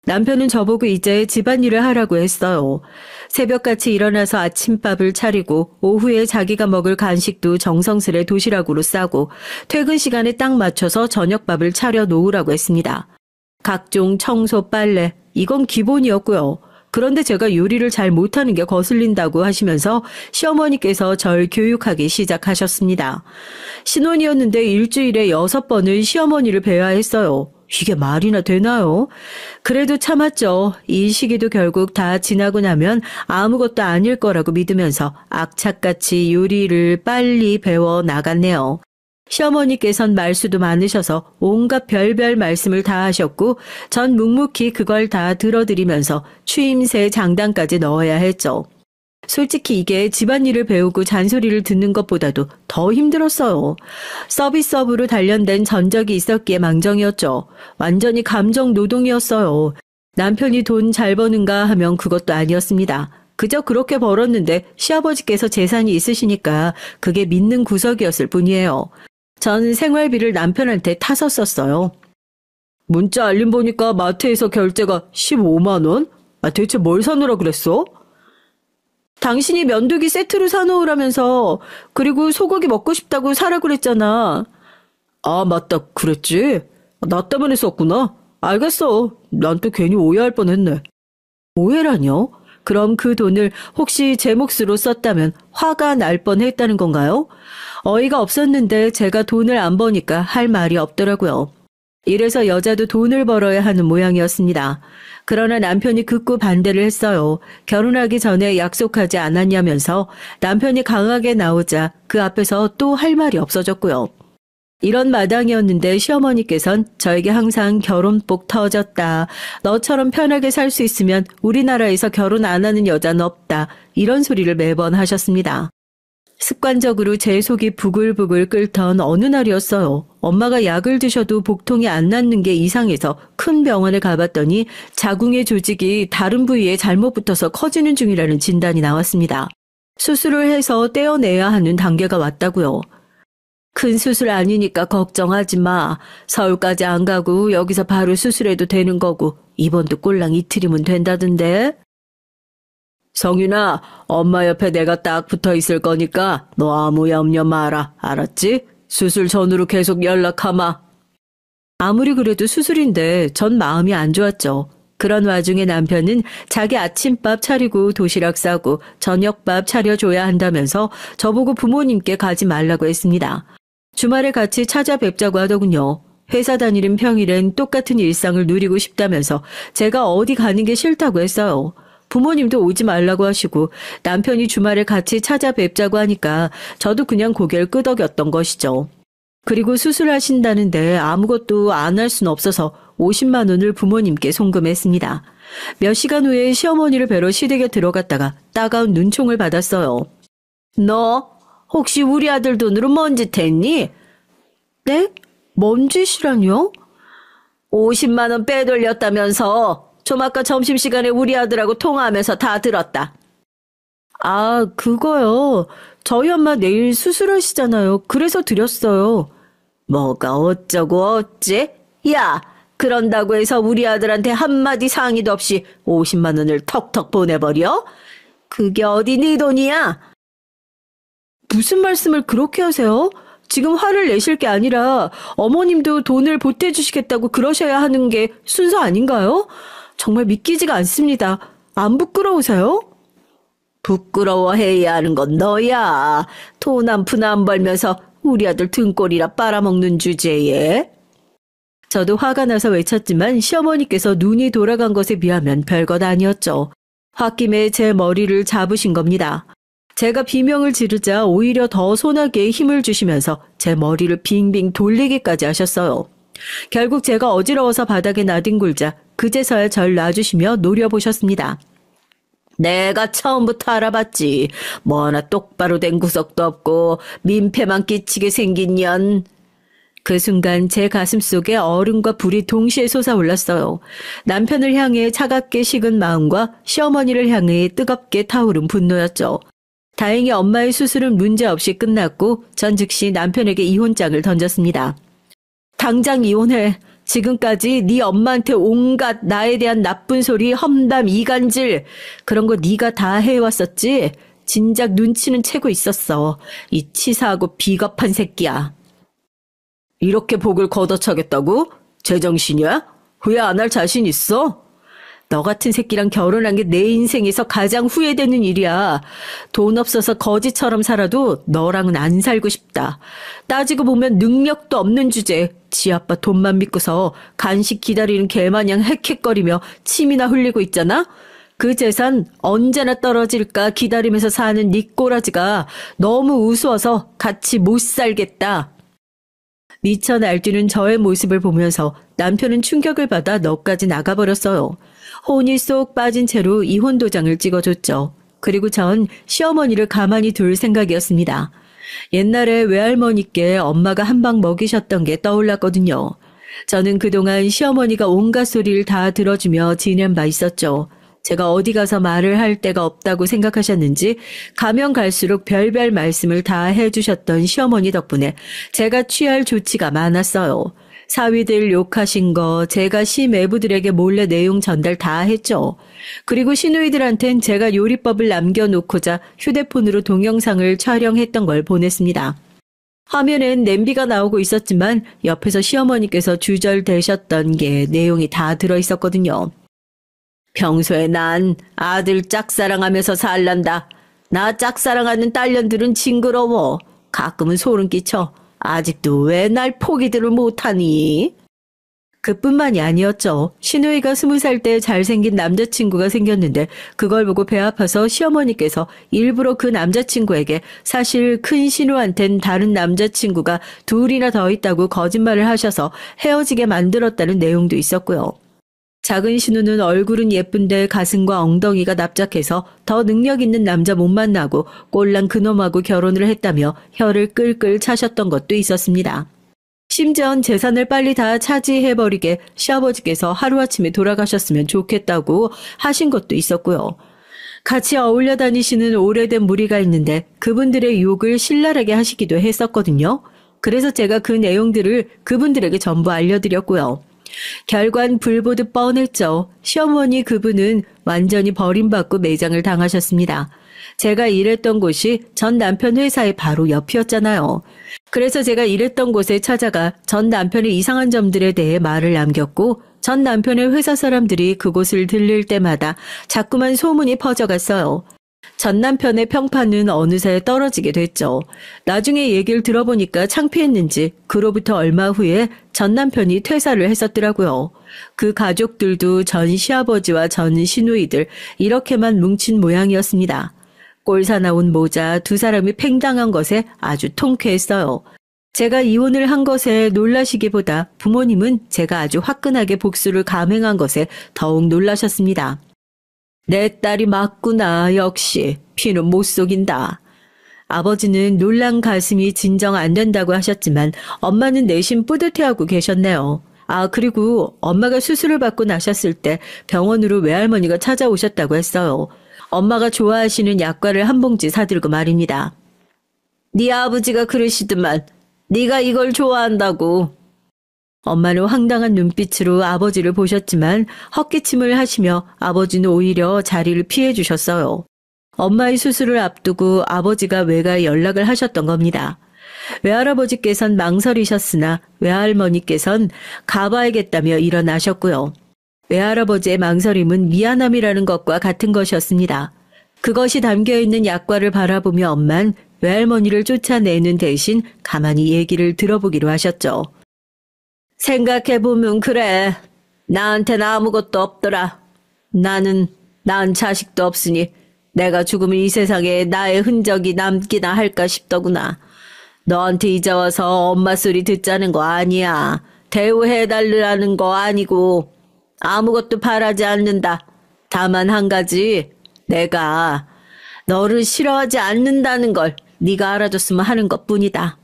남편은 저보고 이제 집안일을 하라고 했어요. 새벽같이 일어나서 아침밥을 차리고 오후에 자기가 먹을 간식도 정성스레 도시락으로 싸고 퇴근 시간에 딱 맞춰서 저녁밥을 차려 놓으라고 했습니다. 각종 청소, 빨래, 이건 기본이었고요. 그런데 제가 요리를 잘 못하는 게 거슬린다고 하시면서 시어머니께서 절 교육하기 시작하셨습니다. 신혼이었는데 일주일에 6번은 시어머니를 뵈야 했어요. 이게 말이나 되나요? 그래도 참았죠. 이 시기도 결국 다 지나고 나면 아무것도 아닐 거라고 믿으면서 악착같이 요리를 빨리 배워 나갔네요. 시어머니께선 말수도 많으셔서 온갖 별별 말씀을 다 하셨고 전 묵묵히 그걸 다 들어드리면서 추임새 장단까지 넣어야 했죠. 솔직히 이게 집안일을 배우고 잔소리를 듣는 것보다도 더 힘들었어요. 서비스업으로 단련된 전적이 있었기에 망정이었죠. 완전히 감정 노동이었어요. 남편이 돈 잘 버는가 하면 그것도 아니었습니다. 그저 그렇게 벌었는데 시아버지께서 재산이 있으시니까 그게 믿는 구석이었을 뿐이에요. 전 생활비를 남편한테 타서 썼어요. 문자 알림 보니까 마트에서 결제가 15만 원? 대체 뭘 사느라 그랬어? 당신이 면도기 세트로 사놓으라면서 그리고 소고기 먹고 싶다고 사라 그랬잖아. 아 맞다 그랬지? 나 때문에 썼구나. 알겠어. 난 또 괜히 오해할 뻔했네. 오해라뇨? 그럼 그 돈을 혹시 제 몫으로 썼다면 화가 날 뻔했다는 건가요? 어이가 없었는데 제가 돈을 안 버니까 할 말이 없더라고요. 이래서 여자도 돈을 벌어야 하는 모양이었습니다. 그러나 남편이 극구 반대를 했어요. 결혼하기 전에 약속하지 않았냐면서 남편이 강하게 나오자 그 앞에서 또 할 말이 없어졌고요. 이런 마당이었는데 시어머니께선 저에게 항상 결혼복 터졌다. 너처럼 편하게 살 수 있으면 우리나라에서 결혼 안 하는 여자는 없다. 이런 소리를 매번 하셨습니다. 습관적으로 제 속이 부글부글 끓던 어느 날이었어요. 엄마가 약을 드셔도 복통이 안 낫는 게 이상해서 큰 병원에 가봤더니 자궁의 조직이 다른 부위에 잘못 붙어서 커지는 중이라는 진단이 나왔습니다. 수술을 해서 떼어내야 하는 단계가 왔다고요. 큰 수술 아니니까 걱정하지 마. 서울까지 안 가고 여기서 바로 수술해도 되는 거고 입원도 꼴랑 이틀이면 된다던데. 성윤아, 엄마 옆에 내가 딱 붙어 있을 거니까 너 아무 염려 마라. 알았지? 수술 전후로 계속 연락하마. 아무리 그래도 수술인데 전 마음이 안 좋았죠. 그런 와중에 남편은 자기 아침밥 차리고 도시락 싸고 저녁밥 차려줘야 한다면서 저보고 부모님께 가지 말라고 했습니다. 주말에 같이 찾아뵙자고 하더군요. 회사 다니는 평일엔 똑같은 일상을 누리고 싶다면서 제가 어디 가는 게 싫다고 했어요. 부모님도 오지 말라고 하시고 남편이 주말에 같이 찾아뵙자고 하니까 저도 그냥 고개를 끄덕였던 것이죠. 그리고 수술하신다는데 아무것도 안 할 순 없어서 50만 원을 부모님께 송금했습니다. 몇 시간 후에 시어머니를 뵈러 시댁에 들어갔다가 따가운 눈총을 받았어요. 너 혹시 우리 아들 돈으로 뭔 짓 했니? 네? 뭔 짓이라뇨? 50만 원 빼돌렸다면서. 좀 아까 점심시간에 우리 아들하고 통화하면서 다 들었다. 아, 그거요. 저희 엄마 내일 수술하시잖아요. 그래서 드렸어요. 뭐가 어쩌고 어째? 야, 그런다고 해서 우리 아들한테 한마디 상의도 없이 50만 원을 턱턱 보내버려? 그게 어디 네 돈이야? 무슨 말씀을 그렇게 하세요? 지금 화를 내실 게 아니라 어머님도 돈을 보태주시겠다고 그러셔야 하는 게 순서 아닌가요? 정말 믿기지가 않습니다. 안 부끄러우세요? 부끄러워해야 하는 건 너야. 돈 한 푼 안 벌면서 우리 아들 등골이라 빨아먹는 주제에. 저도 화가 나서 외쳤지만 시어머니께서 눈이 돌아간 것에 비하면 별것 아니었죠. 홧김에 제 머리를 잡으신 겁니다. 제가 비명을 지르자 오히려 더 소나기에 힘을 주시면서 제 머리를 빙빙 돌리기까지 하셨어요. 결국 제가 어지러워서 바닥에 나뒹굴자 그제서야 절 놔주시며 노려보셨습니다. 내가 처음부터 알아봤지. 뭐 하나 똑바로 된 구석도 없고 민폐만 끼치게 생긴 년. 그 순간 제 가슴속에 얼음과 불이 동시에 솟아올랐어요. 남편을 향해 차갑게 식은 마음과 시어머니를 향해 뜨겁게 타오른 분노였죠. 다행히 엄마의 수술은 문제없이 끝났고 전 즉시 남편에게 이혼장을 던졌습니다. 당장 이혼해. 지금까지 네 엄마한테 온갖 나에 대한 나쁜 소리, 험담, 이간질 그런 거 네가 다 해왔었지? 진작 눈치는 채고 있었어. 이 치사하고 비겁한 새끼야. 이렇게 복을 걷어차겠다고? 제정신이야? 후회 안 할 자신 있어? 너 같은 새끼랑 결혼한 게 내 인생에서 가장 후회되는 일이야. 돈 없어서 거지처럼 살아도 너랑은 안 살고 싶다. 따지고 보면 능력도 없는 주제에 지 아빠 돈만 믿고서 간식 기다리는 개마냥 헥헥거리며 침이나 흘리고 있잖아? 그 재산 언제나 떨어질까 기다리면서 사는 네 꼬라지가 너무 우스워서 같이 못 살겠다. 미쳐 날뛰는 저의 모습을 보면서 남편은 충격을 받아 넋까지 나가버렸어요. 혼이 쏙 빠진 채로 이혼 도장을 찍어줬죠. 그리고 전 시어머니를 가만히 둘 생각이었습니다. 옛날에 외할머니께 엄마가 한 방 먹이셨던 게 떠올랐거든요. 저는 그동안 시어머니가 온갖 소리를 다 들어주며 지낸 바 있었죠. 제가 어디 가서 말을 할 데가 없다고 생각하셨는지 가면 갈수록 별별 말씀을 다 해주셨던 시어머니 덕분에 제가 취할 조치가 많았어요. 사위들 욕하신 거 제가 시매부들에게 몰래 내용 전달 다 했죠. 그리고 시누이들한텐 제가 요리법을 남겨놓고자 휴대폰으로 동영상을 촬영했던 걸 보냈습니다. 화면엔 냄비가 나오고 있었지만 옆에서 시어머니께서 주절대셨던 게 내용이 다 들어있었거든요. 평소에 난 아들 짝사랑하면서 살란다. 나 짝사랑하는 딸년들은 징그러워. 가끔은 소름 끼쳐. 아직도 왜 날 포기들을 못하니? 그뿐만이 아니었죠. 시누이가 20살 때 잘생긴 남자친구가 생겼는데 그걸 보고 배 아파서 시어머니께서 일부러 그 남자친구에게 사실 큰 시누한텐 다른 남자친구가 둘이나 더 있다고 거짓말을 하셔서 헤어지게 만들었다는 내용도 있었고요. 작은 신우는 얼굴은 예쁜데 가슴과 엉덩이가 납작해서 더 능력 있는 남자 못 만나고 꼴랑 그놈하고 결혼을 했다며 혀를 끌끌 차셨던 것도 있었습니다. 심지어 재산을 빨리 다 차지해버리게 시아버지께서 하루아침에 돌아가셨으면 좋겠다고 하신 것도 있었고요. 같이 어울려 다니시는 오래된 무리가 있는데 그분들의 욕을 신랄하게 하시기도 했었거든요. 그래서 제가 그 내용들을 그분들에게 전부 알려드렸고요. 결과는 불보듯 뻔했죠. 시어머니 그분은 완전히 버림받고 매장을 당하셨습니다. 제가 일했던 곳이 전 남편 회사의 바로 옆이었잖아요. 그래서 제가 일했던 곳에 찾아가 전 남편의 이상한 점들에 대해 말을 남겼고 전 남편의 회사 사람들이 그곳을 들릴 때마다 자꾸만 소문이 퍼져갔어요. 전 남편의 평판은 어느새 떨어지게 됐죠. 나중에 얘기를 들어보니까 창피했는지 그로부터 얼마 후에 전 남편이 퇴사를 했었더라고요. 그 가족들도 전 시아버지와 전 시누이들 이렇게만 뭉친 모양이었습니다. 꼴사 나온 모자 두 사람이 팽당한 것에 아주 통쾌했어요. 제가 이혼을 한 것에 놀라시기보다 부모님은 제가 아주 화끈하게 복수를 감행한 것에 더욱 놀라셨습니다. 내 딸이 맞구나. 역시 피는 못 속인다. 아버지는 놀란 가슴이 진정 안 된다고 하셨지만 엄마는 내심 뿌듯해하고 계셨네요. 그리고 엄마가 수술을 받고 나셨을 때 병원으로 외할머니가 찾아오셨다고 했어요. 엄마가 좋아하시는 약과를 한 봉지 사들고 말입니다. 네 아버지가 그러시더만 네가 이걸 좋아한다고. 엄마는 황당한 눈빛으로 아버지를 보셨지만 헛기침을 하시며 아버지는 오히려 자리를 피해 주셨어요. 엄마의 수술을 앞두고 아버지가 외가에 연락을 하셨던 겁니다. 외할아버지께선 망설이셨으나 외할머니께선 가봐야겠다며 일어나셨고요. 외할아버지의 망설임은 미안함이라는 것과 같은 것이었습니다. 그것이 담겨있는 약과를 바라보며 엄만 외할머니를 쫓아내는 대신 가만히 얘기를 들어보기로 하셨죠. 생각해보면 그래. 나한테는 아무것도 없더라. 난 자식도 없으니 내가 죽으면 이 세상에 나의 흔적이 남기나 할까 싶더구나. 너한테 이제 와서 엄마 소리 듣자는 거 아니야. 대우해달라는 거 아니고 아무것도 바라지 않는다. 다만 한 가지, 내가 너를 싫어하지 않는다는 걸 네가 알아줬으면 하는 것뿐이다.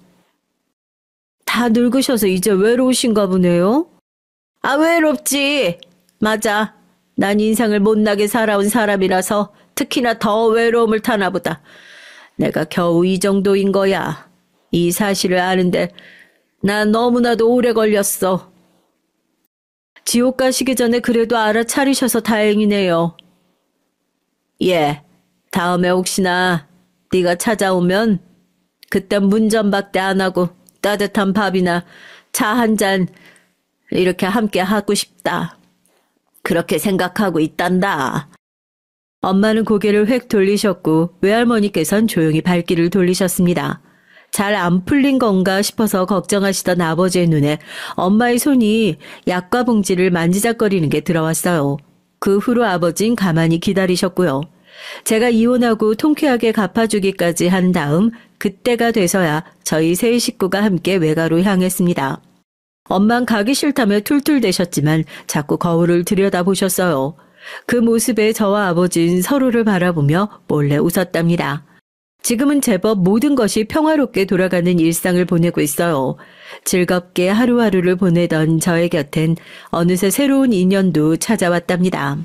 다 늙으셔서 이제 외로우신가 보네요. 외롭지. 맞아. 난 인생을 못나게 살아온 사람이라서 특히나 더 외로움을 타나 보다. 내가 겨우 이 정도인 거야. 이 사실을 아는데 난 너무나도 오래 걸렸어. 지옥 가시기 전에 그래도 알아차리셔서 다행이네요. 예, 다음에 혹시나 네가 찾아오면 그땐 문전박대 안 하고 따뜻한 밥이나 차 한 잔 이렇게 함께 하고 싶다. 그렇게 생각하고 있단다. 엄마는 고개를 획 돌리셨고 외할머니께선 조용히 발길을 돌리셨습니다. 잘 안 풀린 건가 싶어서 걱정하시던 아버지의 눈에 엄마의 손이 약과 봉지를 만지작거리는 게 들어왔어요. 그 후로 아버진 가만히 기다리셨고요. 제가 이혼하고 통쾌하게 갚아주기까지 한 다음 그때가 돼서야 저희 세 식구가 함께 외가로 향했습니다. 엄만 가기 싫다며 툴툴대셨지만 자꾸 거울을 들여다보셨어요. 그 모습에 저와 아버진 서로를 바라보며 몰래 웃었답니다. 지금은 제법 모든 것이 평화롭게 돌아가는 일상을 보내고 있어요. 즐겁게 하루하루를 보내던 저의 곁엔 어느새 새로운 인연도 찾아왔답니다.